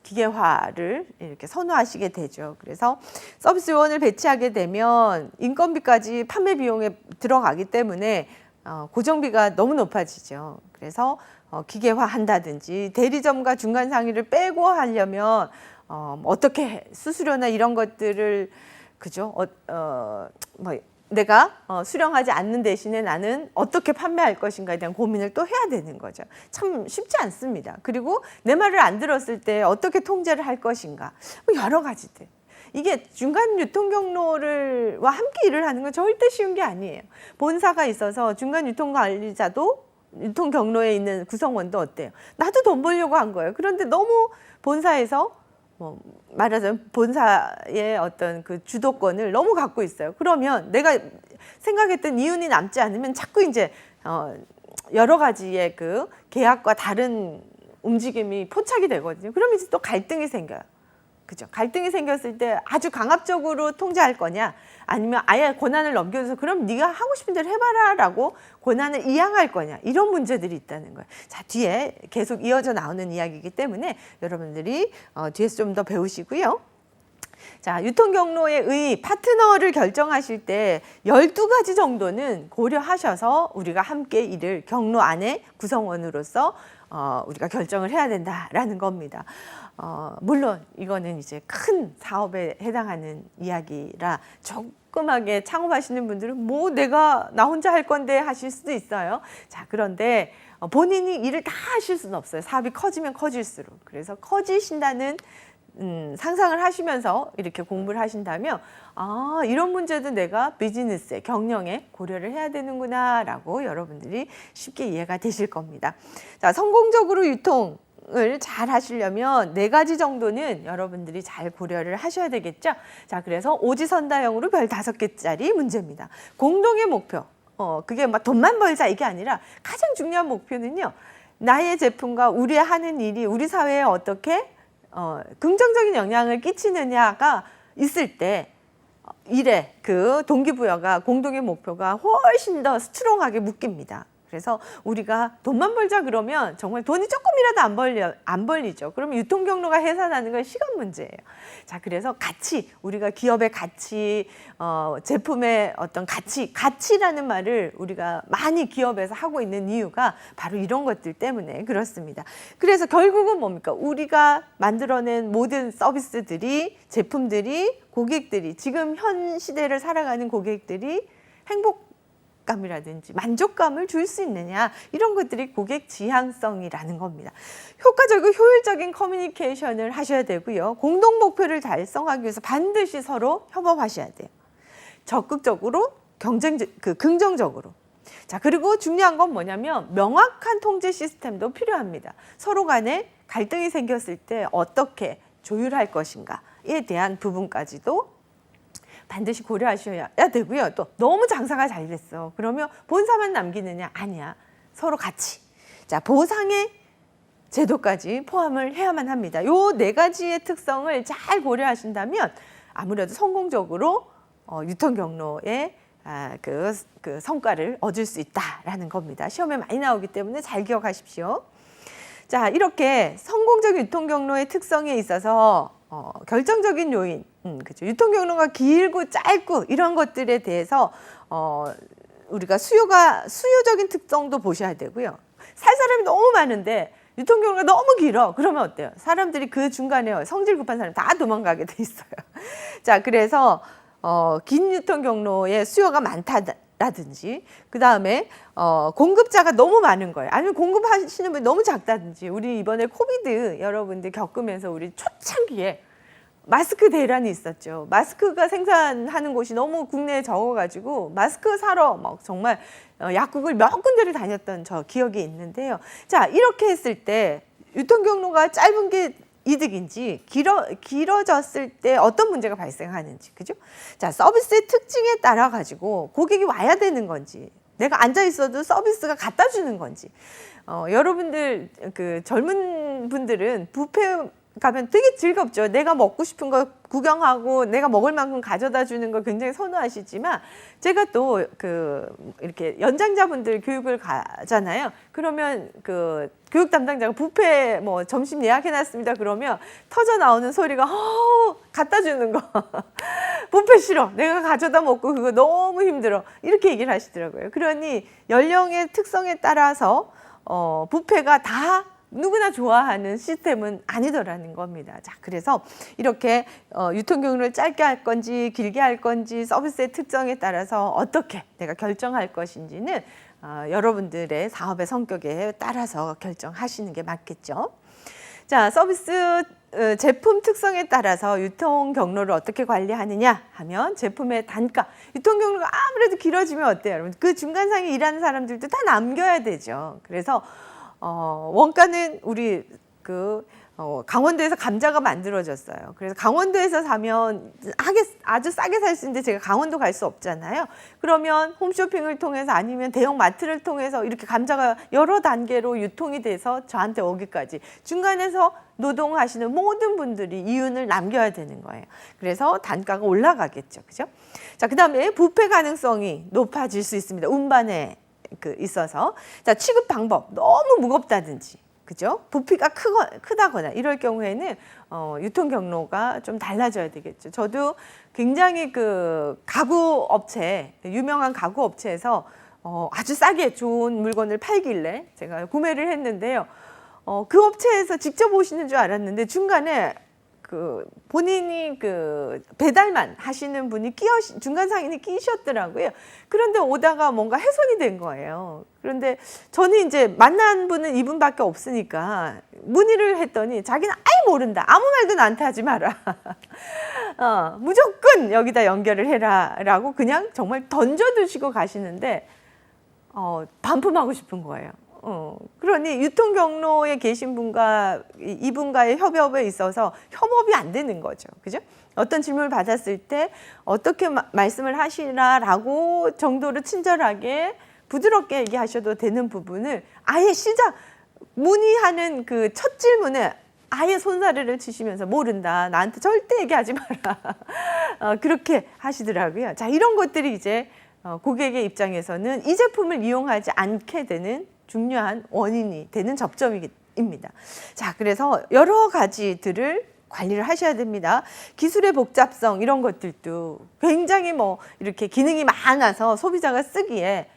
S1: 기계화를 이렇게 선호하시게 되죠. 그래서 서비스 요원을 배치하게 되면 인건비까지 판매 비용에 들어가기 때문에 고정비가 너무 높아지죠. 그래서 기계화 한다든지 대리점과 중간 상위를 빼고 하려면 어떻게 수수료나 이런 것들을 그죠? 내가 수령하지 않는 대신에 나는 어떻게 판매할 것인가에 대한 고민을 또 해야 되는 거죠. 참 쉽지 않습니다. 그리고 내 말을 안 들었을 때 어떻게 통제를 할 것인가. 뭐 여러 가지들. 이게 중간 유통 경로와 함께 일을 하는 건 절대 쉬운 게 아니에요. 본사가 있어서 중간 유통 관리자도 유통 경로에 있는 구성원도 어때요? 나도 돈 벌려고 한 거예요. 그런데 너무 본사에서 말하자면 본사의 어떤 그 주도권을 너무 갖고 있어요. 그러면 내가 생각했던 이윤이 남지 않으면 자꾸 이제 여러 가지의 그 계약과 다른 움직임이 포착이 되거든요. 그러면 이제 또 갈등이 생겨요. 그죠? 갈등이 생겼을 때 아주 강압적으로 통제할 거냐 아니면 아예 권한을 넘겨줘서 그럼 네가 하고 싶은 대로 해봐라라고 권한을 이양할 거냐 이런 문제들이 있다는 거예요. 자, 뒤에 계속 이어져 나오는 이야기이기 때문에 여러분들이 뒤에서 좀 더 배우시고요. 자, 유통 경로의 의 파트너를 결정하실 때 12가지 정도는 고려하셔서 우리가 함께 일을 경로 안에 구성원으로서 우리가 결정을 해야 된다라는 겁니다. 물론 이거는 이제 큰 사업에 해당하는 이야기라 조그맣게 창업하시는 분들은 뭐 내가 나 혼자 할 건데 하실 수도 있어요. 자, 그런데 본인이 일을 다 하실 수는 없어요. 사업이 커지면 커질수록. 그래서 커지신다는 상상을 하시면서 이렇게 공부를 하신다면 이런 문제도 내가 비즈니스에 경영에 고려를 해야 되는구나 라고 여러분들이 쉽게 이해가 되실 겁니다. 자, 성공적으로 유통을 잘 하시려면 4가지 정도는 여러분들이 잘 고려를 하셔야 되겠죠. 자, 그래서 오지선다형으로 별 5개짜리 문제입니다. 공동의 목표, 그게 막 돈만 벌자 이게 아니라 가장 중요한 목표는요, 나의 제품과 우리 하는 일이 우리 사회에 어떻게 긍정적인 영향을 끼치느냐가 있을 때 일의 그 동기부여가 공동의 목표가 훨씬 더 스트롱하게 묶입니다. 그래서 우리가 돈만 벌자 그러면 정말 돈이 조금이라도 안 벌리죠. 그러면 유통 경로가 해산하는 건 시간 문제예요. 자, 그래서 가치, 우리가 기업의 가치, 제품의 어떤 가치라는 말을 우리가 많이 기업에서 하고 있는 이유가 바로 이런 것들 때문에 그렇습니다. 그래서 결국은 뭡니까? 우리가 만들어낸 모든 서비스들이, 제품들이, 고객들이, 지금 현 시대를 살아가는 고객들이 감이라든지 만족감을 줄 수 있느냐, 이런 것들이 고객 지향성이라는 겁니다. 효과적이고 효율적인 커뮤니케이션을 하셔야 되고요. 공동 목표를 달성하기 위해서 반드시 서로 협업하셔야 돼요. 적극적으로 긍정적으로. 자, 그리고 중요한 건 뭐냐면 명확한 통제 시스템도 필요합니다. 서로 간에 갈등이 생겼을 때 어떻게 조율할 것인가에 대한 부분까지도 반드시 고려하셔야 되고요. 또 너무 장사가 잘 됐어. 그러면 본사만 남기느냐? 아니야. 서로 같이. 자, 보상의 제도까지 포함을 해야만 합니다. 요 4가지의 특성을 잘 고려하신다면 아무래도 성공적으로 유통 경로에 그 성과를 얻을 수 있다라는 겁니다. 시험에 많이 나오기 때문에 잘 기억하십시오. 자, 이렇게 성공적 유통 경로의 특성에 있어서 결정적인 요인, 그죠. 유통 경로가 길고 짧고 이런 것들에 대해서 우리가 수요적인 특성도 보셔야 되고요. 살 사람이 너무 많은데 유통 경로가 너무 길어. 그러면 어때요? 사람들이 그 중간에 성질 급한 사람 다 도망가게 돼 있어요. 자, 그래서 긴 유통 경로에 수요가 많다라든지, 그 다음에 공급자가 너무 많은 거예요. 아니면 공급하시는 분이 너무 작다든지. 우리 이번에 코비드 여러분들 겪으면서 우리 초창기에 마스크 대란이 있었죠. 마스크가 생산하는 곳이 너무 국내에 적어가지고 마스크 사러 막 정말 약국을 몇 군데를 다녔던 저 기억이 있는데요. 자, 이렇게 했을 때 유통 경로가 짧은 게 이득인지 길어졌을 때 어떤 문제가 발생하는지, 그죠? 자, 서비스의 특징에 따라 가지고 고객이 와야 되는 건지, 내가 앉아 있어도 서비스가 갖다 주는 건지. 여러분들 그 젊은 분들은 뷔페 가면 되게 즐겁죠. 내가 먹고 싶은 거 구경하고 내가 먹을 만큼 가져다 주는 걸 굉장히 선호하시지만, 제가 또 이렇게 연장자분들 교육을 가잖아요. 그러면 그 교육 담당자가 뷔페 뭐 점심 예약해놨습니다. 그러면 터져 나오는 소리가 갖다 주는 거. 뷔페 싫어. 내가 가져다 먹고 그거 너무 힘들어. 이렇게 얘기를 하시더라고요. 그러니 연령의 특성에 따라서 뷔페가 다 누구나 좋아하는 시스템은 아니더라는 겁니다. 자, 그래서 이렇게 유통 경로를 짧게 할 건지 길게 할 건지 서비스의 특성에 따라서 어떻게 내가 결정할 것인지는 여러분들의 사업의 성격에 따라서 결정하시는 게 맞겠죠. 자, 서비스 제품 특성에 따라서 유통 경로를 어떻게 관리하느냐 하면, 제품의 단가, 유통 경로가 아무래도 길어지면 어때요, 여러분? 그 중간상에 일하는 사람들도 다 남겨야 되죠. 그래서 원가는 우리 강원도에서 감자가 만들어졌어요. 그래서 강원도에서 사면 아주 싸게 살 수 있는데 제가 강원도 갈 수 없잖아요. 그러면 홈쇼핑을 통해서 아니면 대형 마트를 통해서 이렇게 감자가 여러 단계로 유통이 돼서 저한테 오기까지 중간에서 노동하시는 모든 분들이 이윤을 남겨야 되는 거예요. 그래서 단가가 올라가겠죠. 그죠? 자, 그다음에 부패 가능성이 높아질 수 있습니다. 운반에 있어서. 자, 취급 방법 너무 무겁다든지, 그죠? 부피가 크다거나 이럴 경우에는 유통 경로가 좀 달라져야 되겠죠. 저도 굉장히 가구 업체, 유명한 가구 업체에서 아주 싸게 좋은 물건을 팔길래 제가 구매를 했는데요. 그 업체에서 직접 오시는 줄 알았는데 중간에 본인이 배달만 하시는 분이 중간 상인이 끼셨더라고요. 그런데 오다가 뭔가 훼손이 된 거예요. 그런데 저는 이제 만난 분은 이분밖에 없으니까 문의를 했더니 자기는 아예 모른다. 아무 말도 나한테 하지 마라. 무조건 여기다 연결을 해라라고 그냥 정말 던져두시고 가시는데 반품하고 싶은 거예요. 그러니 유통 경로에 계신 분과 이분과의 협업에 있어서 협업이 안 되는 거죠. 그죠? 어떤 질문을 받았을 때 어떻게 말씀을 하시라라고 정도로 친절하게 부드럽게 얘기하셔도 되는 부분을 아예 문의하는 그 첫 질문에 아예 손사래를 치시면서 모른다. 나한테 절대 얘기하지 마라. 그렇게 하시더라고요. 자, 이런 것들이 이제 고객의 입장에서는 이 제품을 이용하지 않게 되는 중요한 원인이 되는 접점입니다. 자, 그래서 여러 가지들을 관리를 하셔야 됩니다. 기술의 복잡성 이런 것들도 굉장히 이렇게 기능이 많아서 소비자가 쓰기에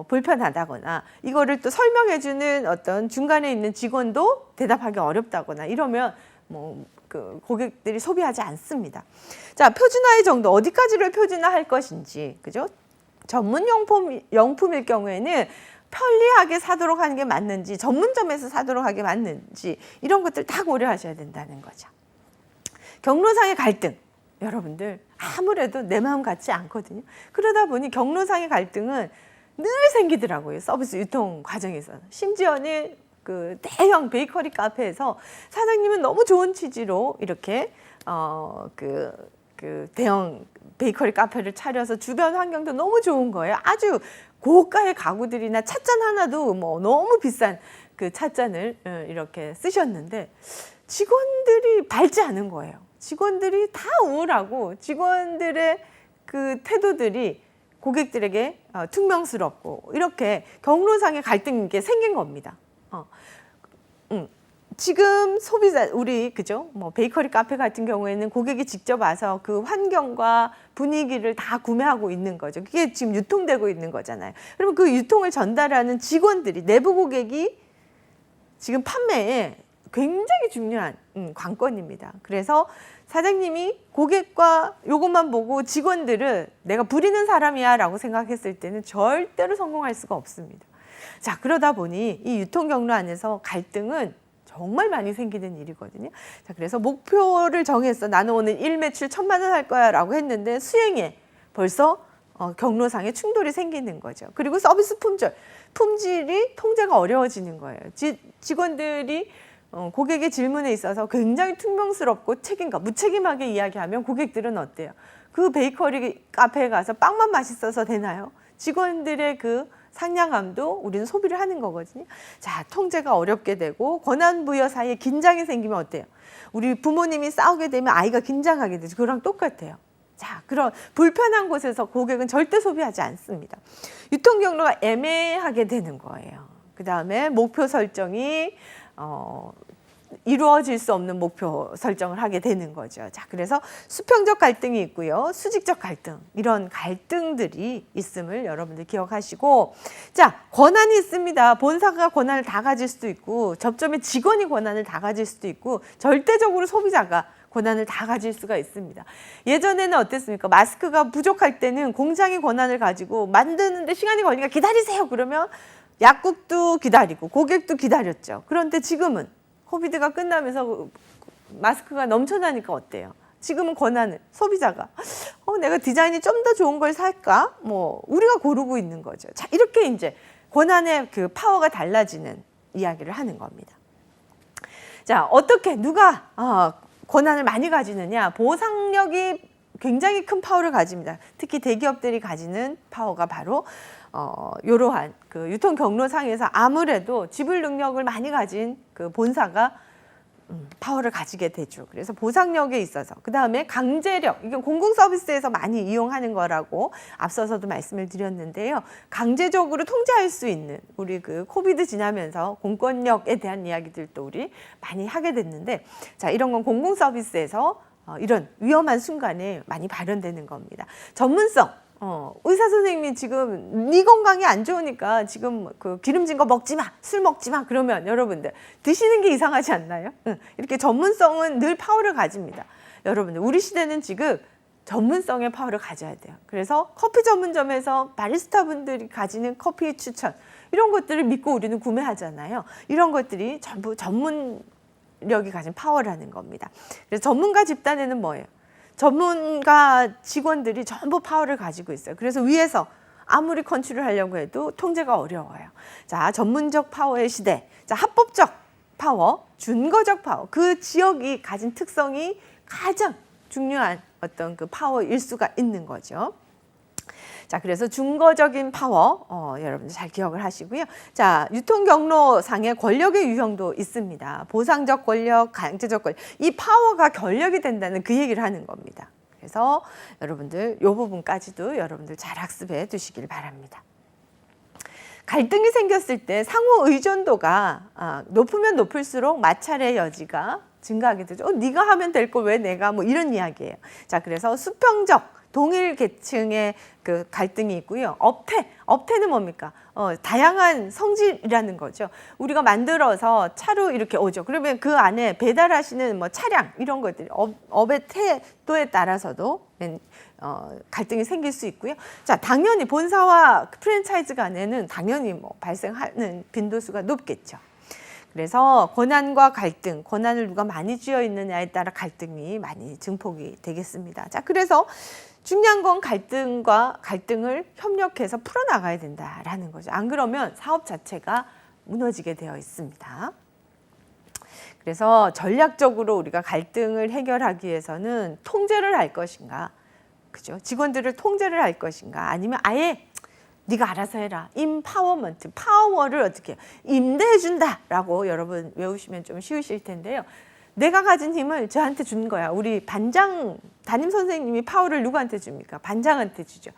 S1: 불편하다거나, 이거를 또 설명해주는 어떤 중간에 있는 직원도 대답하기 어렵다거나 이러면 고객들이 소비하지 않습니다. 자, 표준화의 정도, 어디까지를 표준화할 것인지, 그죠? 전문 용품일 경우에는 편리하게 사도록 하는 게 맞는지, 전문점에서 사도록 하는 게 맞는지, 이런 것들 다 고려하셔야 된다는 거죠. 경로상의 갈등, 여러분들 아무래도 내 마음 같지 않거든요. 그러다 보니 경로상의 갈등은 늘 생기더라고요. 서비스 유통 과정에서. 심지어는 대형 베이커리 카페에서 사장님은 너무 좋은 취지로 이렇게 대형 베이커리 카페를 차려서 주변 환경도 너무 좋은 거예요. 아주 고가의 가구들이나 찻잔 하나도 너무 비싼 찻잔을 이렇게 쓰셨는데 직원들이 밝지 않은 거예요. 직원들이 다 우울하고 직원들의 태도들이 고객들에게 퉁명스럽고, 이렇게 경로상의 갈등이 생긴 겁니다. 지금 소비자, 그죠? 베이커리 카페 같은 경우에는 고객이 직접 와서 그 환경과 분위기를 다 구매하고 있는 거죠. 그게 지금 유통되고 있는 거잖아요. 그러면 그 유통을 전달하는 직원들이, 내부 고객이 지금 판매에 굉장히 중요한 관건입니다. 그래서 사장님이 고객과 이것만 보고 직원들은 내가 부리는 사람이야 라고 생각했을 때는 절대로 성공할 수가 없습니다. 자, 그러다 보니 이 유통 경로 안에서 갈등은 정말 많이 생기는 일이거든요. 자, 그래서 목표를 정했어. 나는 오늘 1매출 1,000만 원 할 거야 라고 했는데 수행에 벌써 경로상에 충돌이 생기는 거죠. 그리고 서비스 품질이 통제가 어려워지는 거예요. 직원들이 고객의 질문에 있어서 굉장히 퉁명스럽고 무책임하게 이야기하면 고객들은 어때요? 그 베이커리 카페에 가서 빵만 맛있어서 되나요? 직원들의 그 상냥함도 우리는 소비를 하는 거거든요. 자, 통제가 어렵게 되고 권한 부여 사이에 긴장이 생기면 어때요? 우리 부모님이 싸우게 되면 아이가 긴장하게 되죠. 그거랑 똑같아요. 자, 그런 불편한 곳에서 고객은 절대 소비하지 않습니다. 유통 경로가 애매하게 되는 거예요. 그 다음에 목표 설정이 이루어질 수 없는 목표 설정을 하게 되는 거죠. 자, 그래서 수평적 갈등이 있고요. 수직적 갈등, 이런 갈등들이 있음을 여러분들 기억하시고, 자, 권한이 있습니다. 본사가 권한을 다 가질 수도 있고, 접점의 직원이 권한을 다 가질 수도 있고, 절대적으로 소비자가 권한을 다 가질 수가 있습니다. 예전에는 어땠습니까? 마스크가 부족할 때는 공장이 권한을 가지고 만드는데 시간이 걸리니까 기다리세요. 그러면 약국도 기다리고 고객도 기다렸죠. 그런데 지금은 코비드가 끝나면서 마스크가 넘쳐나니까 어때요? 지금은 권한을 소비자가 내가 디자인이 좀 더 좋은 걸 살까? 우리가 고르고 있는 거죠. 자, 이렇게 이제 권한의 그 파워가 달라지는 이야기를 하는 겁니다. 자, 어떻게 누가 권한을 많이 가지느냐? 보상력이 굉장히 큰 파워를 가집니다. 특히 대기업들이 가지는 파워가 바로 이러한 그 유통 경로상에서 아무래도 지불 능력을 많이 가진 그 본사가 파워를 가지게 되죠. 그래서 보상력에 있어서, 그 다음에 강제력, 이게 공공 서비스에서 많이 이용하는 거라고 앞서서도 말씀을 드렸는데요. 강제적으로 통제할 수 있는, 우리 그 코비드 지나면서 공권력에 대한 이야기들도 우리 많이 하게 됐는데, 자, 이런 건 공공 서비스에서 이런 위험한 순간에 많이 발현되는 겁니다. 전문성. 의사 선생님이 지금 네 건강이 안 좋으니까 지금 그 기름진 거 먹지 마, 술 먹지 마, 그러면 여러분들 드시는 게 이상하지 않나요? 이렇게 전문성은 늘 파워를 가집니다. 여러분들, 우리 시대는 지금 전문성의 파워를 가져야 돼요. 그래서 커피 전문점에서 바리스타 분들이 가지는 커피 추천, 이런 것들을 믿고 우리는 구매하잖아요. 이런 것들이 전부 전문력이 가진 파워라는 겁니다. 그래서 전문가 집단에는 뭐예요? 전문가 직원들이 전부 파워를 가지고 있어요. 그래서 위에서 아무리 컨트롤 하려고 해도 통제가 어려워요. 자, 전문적 파워의 시대. 자, 합법적 파워, 준거적 파워. 그 지역이 가진 특성이 가장 중요한 어떤 그 파워일 수가 있는 거죠. 자, 그래서 준거적인 파워, 여러분들 잘 기억을 하시고요. 자, 유통 경로상의 권력의 유형도 있습니다. 보상적 권력, 강제적 권력. 이 파워가 권력이 된다는 그 얘기를 하는 겁니다. 그래서 여러분들 이 부분까지도 여러분들 잘 학습해 두시길 바랍니다. 갈등이 생겼을 때 상호 의존도가 높으면 높을수록 마찰의 여지가 증가하게 되죠. 네가 하면 될 걸 왜 내가, 이런 이야기예요. 자, 그래서 수평적 동일 계층의 그 갈등이 있고요. 업태는 뭡니까? 다양한 성질이라는 거죠. 우리가 만들어서 차로 이렇게 오죠. 그러면 그 안에 배달하시는 차량 이런 것들이 업의 태도에 따라서도 갈등이 생길 수 있고요. 자, 당연히 본사와 프랜차이즈 간에는 당연히 발생하는 빈도수가 높겠죠. 그래서 권한과 갈등, 권한을 누가 많이 쥐어 있느냐에 따라 갈등이 많이 증폭이 되겠습니다. 자, 그래서 중요한 건 갈등을 협력해서 풀어나가야 된다라는 거죠. 안 그러면 사업 자체가 무너지게 되어 있습니다. 그래서 전략적으로 우리가 갈등을 해결하기 위해서는 통제를 할 것인가, 그죠? 직원들을 통제를 할 것인가, 아니면 아예 네가 알아서 해라. 임파워먼트, 파워를 어떻게 임대해준다라고 여러분 외우시면 좀 쉬우실 텐데요. 내가 가진 힘을 저한테 준 거야. 우리 반장, 담임 선생님이 파워를 누구한테 줍니까? 반장한테 주죠.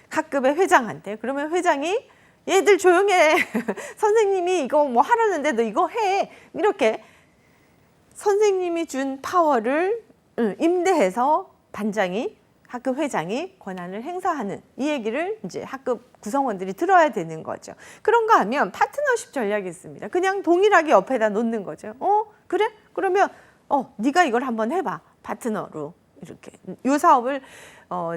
S1: 각급의 회장한테. 그러면 회장이 얘들 조용해. 선생님이 이거 하라는데 너 이거 해. 이렇게 선생님이 준 파워를 임대해서 반장이 학급 회장이 권한을 행사하는 이 얘기를 이제 학급 구성원들이 들어야 되는 거죠. 그런가 하면 파트너십 전략이 있습니다. 그냥 동일하게 옆에다 놓는 거죠. 그래? 그러면 네가 이걸 한번 해봐. 파트너로 이렇게 이 사업을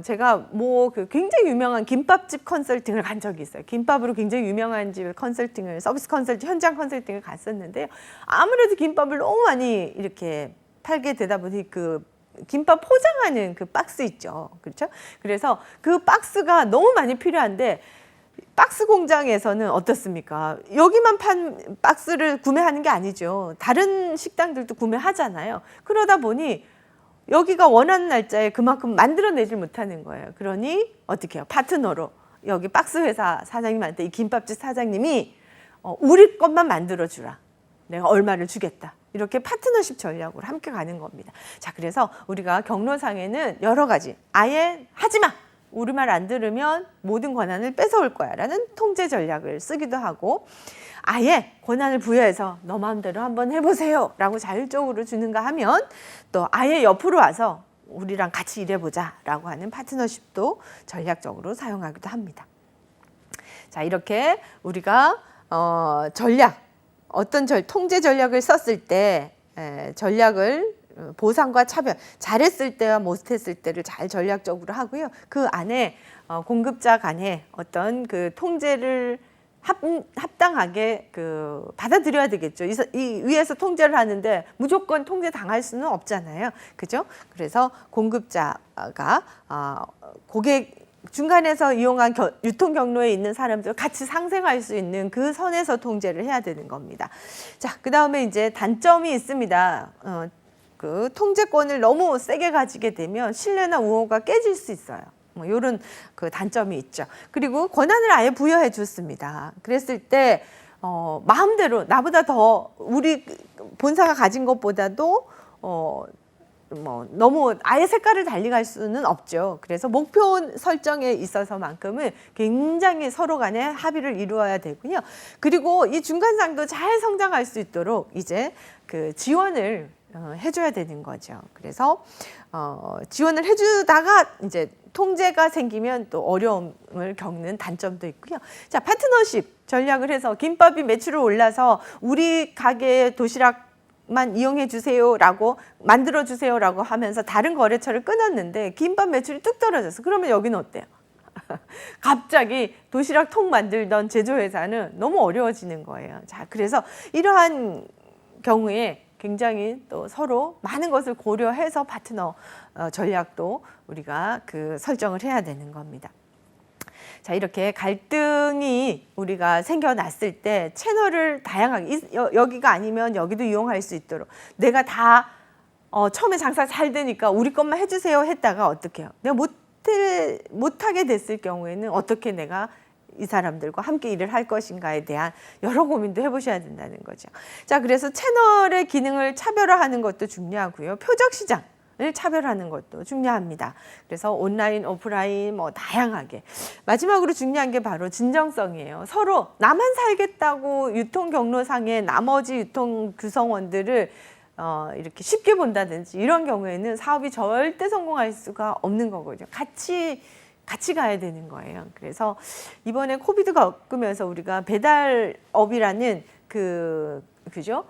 S1: 제가 그 굉장히 유명한 김밥집 컨설팅을 간 적이 있어요. 김밥으로 굉장히 유명한 집 컨설팅을 서비스 컨설팅 현장 컨설팅을 갔었는데요. 아무래도 김밥을 너무 많이 이렇게 팔게 되다 보니 그 김밥 포장하는 그 박스 있죠. 그렇죠? 그래서 그 박스가 너무 많이 필요한데 박스 공장에서는 어떻습니까? 여기만 판 박스를 구매하는 게 아니죠. 다른 식당들도 구매하잖아요. 그러다 보니 여기가 원하는 날짜에 그만큼 만들어내질 못하는 거예요. 그러니 어떻게 해요? 파트너로 여기 박스 회사 사장님한테 이 김밥집 사장님이 우리 것만 만들어주라. 내가 얼마를 주겠다. 이렇게 파트너십 전략으로 함께 가는 겁니다. 자, 그래서 우리가 경로상에는 여러 가지 아예 하지마. 우리 말 안 들으면 모든 권한을 뺏어올 거야 라는 통제 전략을 쓰기도 하고 아예 권한을 부여해서 너 마음대로 한번 해보세요 라고 자율적으로 주는가 하면 또 아예 옆으로 와서 우리랑 같이 일해보자 라고 하는 파트너십도 전략적으로 사용하기도 합니다. 자, 이렇게 우리가 어떤 통제 전략을 썼을 때 전략을 보상과 차별, 잘했을 때와 못했을 때를 잘 전략적으로 하고요. 그 안에 공급자 간에 어떤 그 통제를 합당하게 받아들여야 되겠죠. 이 위에서 통제를 하는데 무조건 통제 당할 수는 없잖아요. 그죠? 그래서 공급자가 고객 중간에서 이용한 유통 경로에 있는 사람들 같이 상생할 수 있는 그 선에서 통제를 해야 되는 겁니다. 자, 그 다음에 이제 단점이 있습니다. 그 통제권을 너무 세게 가지게 되면 신뢰나 우호가 깨질 수 있어요. 이런 그 단점이 있죠. 그리고 권한을 아예 부여해 줬습니다. 그랬을 때 마음대로 나보다 더 우리 본사가 가진 것보다도 너무 아예 색깔을 달리 갈 수는 없죠. 그래서 목표 설정에 있어서만큼은 굉장히 서로 간에 합의를 이루어야 되고요. 그리고 이 중간상도 잘 성장할 수 있도록 이제 그 지원을 해줘야 되는 거죠. 그래서 지원을 해주다가 이제 통제가 생기면 또 어려움을 겪는 단점도 있고요. 자, 파트너십 전략을 해서 김밥이 매출을 올라서 우리 가게의 도시락만 이용해 주세요라고 만들어 주세요라고 하면서 다른 거래처를 끊었는데 김밥 매출이 뚝 떨어졌어. 그러면 여기는 어때요? 갑자기 도시락 통 만들던 제조회사는 너무 어려워지는 거예요. 자, 그래서 이러한 경우에 굉장히 또 서로 많은 것을 고려해서 파트너 전략도 우리가 설정을 해야 되는 겁니다. 자, 이렇게 갈등이 우리가 생겨났을 때 채널을 다양하게 여기가 아니면 여기도 이용할 수 있도록 내가 다 처음에 장사 잘 되니까 우리 것만 해주세요 했다가 어떻게 해요? 내가 못하게 됐을 경우에는 어떻게 내가 이 사람들과 함께 일을 할 것인가에 대한 여러 고민도 해보셔야 된다는 거죠. 자, 그래서 채널의 기능을 차별화하는 것도 중요하고요. 표적 시장을 차별하는 것도 중요합니다. 그래서 온라인, 오프라인 다양하게. 마지막으로 중요한 게 바로 진정성이에요. 서로 나만 살겠다고 유통 경로상의 나머지 유통 구성원들을 이렇게 쉽게 본다든지 이런 경우에는 사업이 절대 성공할 수가 없는 거거든요. 같이 가야 되는 거예요. 그래서 이번에 코비드 겪으면서 우리가 배달업이라는 그죠?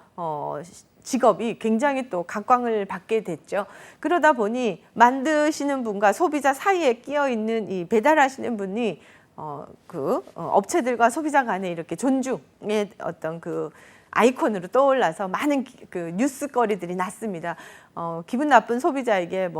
S1: 직업이 굉장히 또 각광을 받게 됐죠. 그러다 보니 만드시는 분과 소비자 사이에 끼어 있는 이 배달하시는 분이 업체들과 소비자 간에 이렇게 존중의 어떤 아이콘으로 떠올라서 많은 뉴스거리들이 났습니다. 기분 나쁜 소비자에게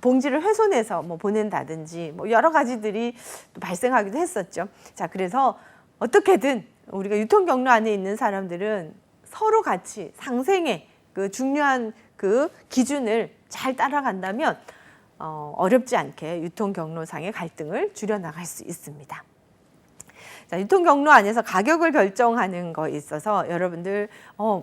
S1: 봉지를 훼손해서 보낸다든지 여러 가지들이 또 발생하기도 했었죠. 자, 그래서 어떻게든 우리가 유통 경로 안에 있는 사람들은 서로 같이 상생의 중요한 기준을 잘 따라간다면 어렵지 않게 유통 경로상의 갈등을 줄여나갈 수 있습니다. 자, 유통 경로 안에서 가격을 결정하는 거에 있어서 여러분들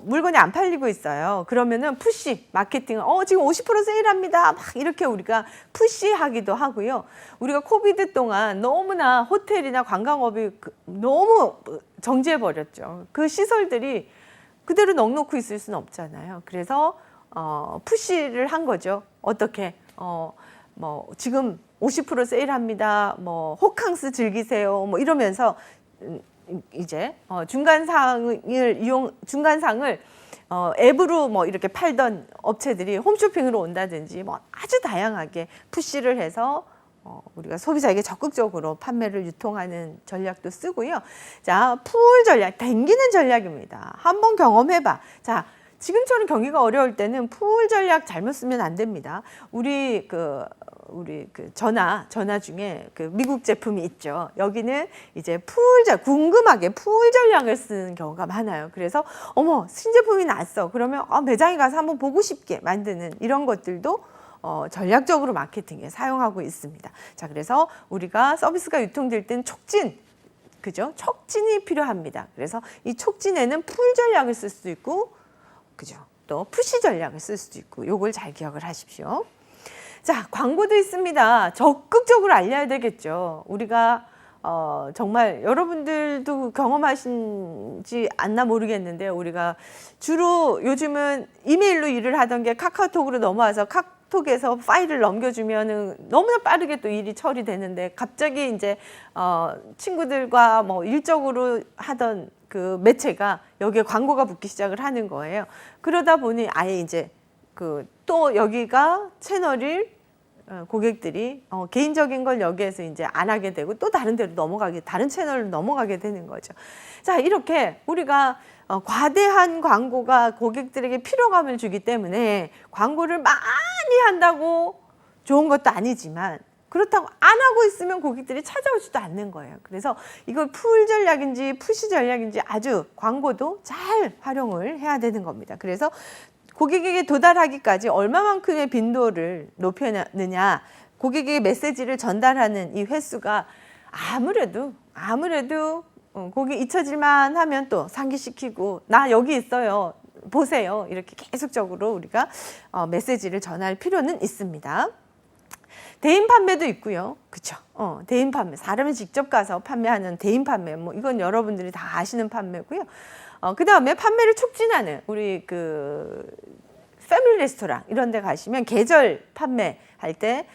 S1: 물건이 안 팔리고 있어요. 그러면은 푸시 마케팅을 지금 50% 세일합니다. 막 이렇게 우리가 푸시하기도 하고요. 우리가 코비드 동안 너무나 호텔이나 관광업이 너무 정지해 버렸죠. 그 시설들이 그대로 넉놓고 있을 수는 없잖아요. 그래서 푸시를 한 거죠. 어떻게 지금 50% 세일합니다. 뭐 호캉스 즐기세요. 뭐 이러면서 이제 중간상을 앱으로 뭐 이렇게 팔던 업체들이 홈쇼핑으로 온다든지 뭐 아주 다양하게 푸시를 해서 우리가 소비자에게 적극적으로 판매를 유통하는 전략도 쓰고요. 자, 풀 전략, 당기는 전략입니다. 한번 경험해봐. 자, 지금처럼 경기가 어려울 때는 풀 전략 잘못 쓰면 안 됩니다. 우리 전화 중에 그 미국 제품이 있죠. 여기는 이제 궁금하게 풀 전략을 쓰는 경우가 많아요. 그래서 어머, 신제품이 나왔어. 그러면 매장에 가서 한번 보고 싶게 만드는 이런 것들도 전략적으로 마케팅에 사용하고 있습니다. 자, 그래서 우리가 서비스가 유통될 땐 촉진, 그죠? 촉진이 필요합니다. 그래서 이 촉진에는 풀 전략을 쓸 수도 있고, 그죠? 또 푸시 전략을 쓸 수도 있고, 요걸 잘 기억을 하십시오. 자, 광고도 있습니다. 적극적으로 알려야 되겠죠. 우리가 정말 여러분들도 경험하신지 않나 모르겠는데, 우리가 주로 요즘은 이메일로 일을 하던 게 카카오톡으로 넘어와서 카톡에서 파일을 넘겨주면은 너무나 빠르게 또 일이 처리되는데, 갑자기 이제 친구들과 뭐 일적으로 하던 그 매체가 여기에 광고가 붙기 시작을 하는 거예요. 그러다 보니 아예 이제 또 여기가 채널을 고객들이 개인적인 걸 여기에서 이제 안 하게 되고 또 다른 데로 다른 채널로 넘어가게 되는 거죠. 자, 이렇게 우리가 과대한 광고가 고객들에게 피로감을 주기 때문에 광고를 많이 한다고 좋은 것도 아니지만, 그렇다고 안 하고 있으면 고객들이 찾아오지도 않는 거예요. 그래서 이걸 풀 전략인지 푸시 전략인지 아주 광고도 잘 활용을 해야 되는 겁니다. 그래서 고객에게 도달하기까지 얼마만큼의 빈도를 높여느냐, 고객에게 메시지를 전달하는 이 횟수가 아무래도 고객 잊혀질만 하면 또 상기시키고, 나 여기 있어요, 보세요, 이렇게 계속적으로 우리가 메시지를 전할 필요는 있습니다. 대인 판매도 있고요. 그렇죠? 대인 판매, 사람이 직접 가서 판매하는 대인 판매, 뭐 이건 여러분들이 다 아시는 판매고요. 그다음에 판매를 촉진하는 우리 패밀리 레스토랑 이런 데 가시면 계절 판매할 때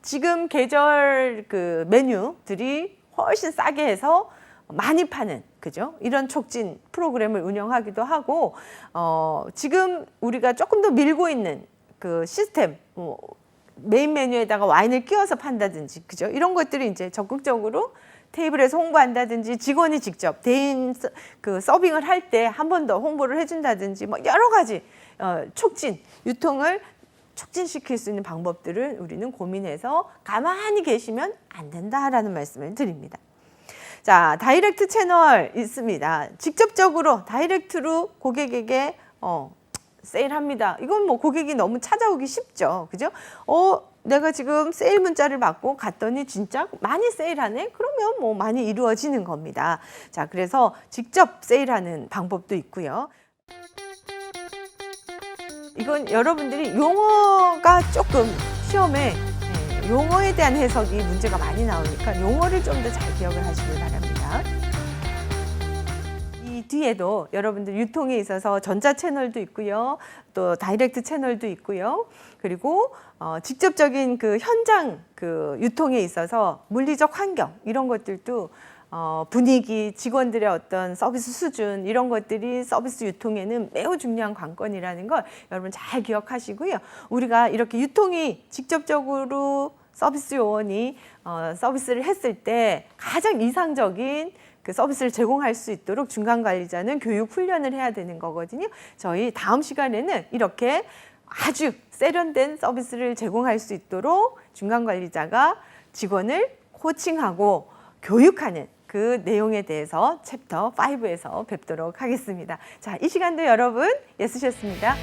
S1: 지금 계절 메뉴들이 훨씬 싸게 해서 많이 파는, 그죠? 이런 촉진 프로그램을 운영하기도 하고, 지금 우리가 조금 더 밀고 있는 그 시스템, 메인 메뉴에다가 와인을 끼워서 판다든지, 그죠? 이런 것들이 이제 적극적으로 테이블에서 홍보한다든지, 직원이 직접 대인 서빙을 할 때 한 번 더 홍보를 해준다든지, 뭐 여러 가지 유통을 촉진시킬 수 있는 방법들을 우리는 고민해서 가만히 계시면 안 된다라는 말씀을 드립니다. 자, 다이렉트 채널 있습니다. 직접적으로 다이렉트로 고객에게 세일합니다. 이건 뭐 고객이 너무 찾아오기 쉽죠. 그죠? 내가 지금 세일 문자를 받고 갔더니 진짜 많이 세일하네? 그러면 뭐 많이 이루어지는 겁니다. 자, 그래서 직접 세일하는 방법도 있고요. 이건 여러분들이 용어가 조금 시험에 용어에 대한 해석이 문제가 많이 나오니까 용어를 좀 더 잘 기억을 하시길 바랍니다. 이 뒤에도 여러분들 유통에 있어서 전자 채널도 있고요. 또 다이렉트 채널도 있고요. 그리고 직접적인 현장 유통에 있어서 물리적 환경 이런 것들도 분위기, 직원들의 어떤 서비스 수준 이런 것들이 서비스 유통에는 매우 중요한 관건이라는 걸 여러분 잘 기억하시고요. 우리가 이렇게 유통이 직접적으로 서비스 요원이 서비스를 했을 때 가장 이상적인 서비스를 제공할 수 있도록 중간관리자는 교육 훈련을 해야 되는 거거든요. 저희 다음 시간에는 이렇게 아주 세련된 서비스를 제공할 수 있도록 중간관리자가 직원을 코칭하고 교육하는 그 내용에 대해서 챕터 5에서 뵙도록 하겠습니다. 자, 이 시간도 여러분 애쓰셨습니다.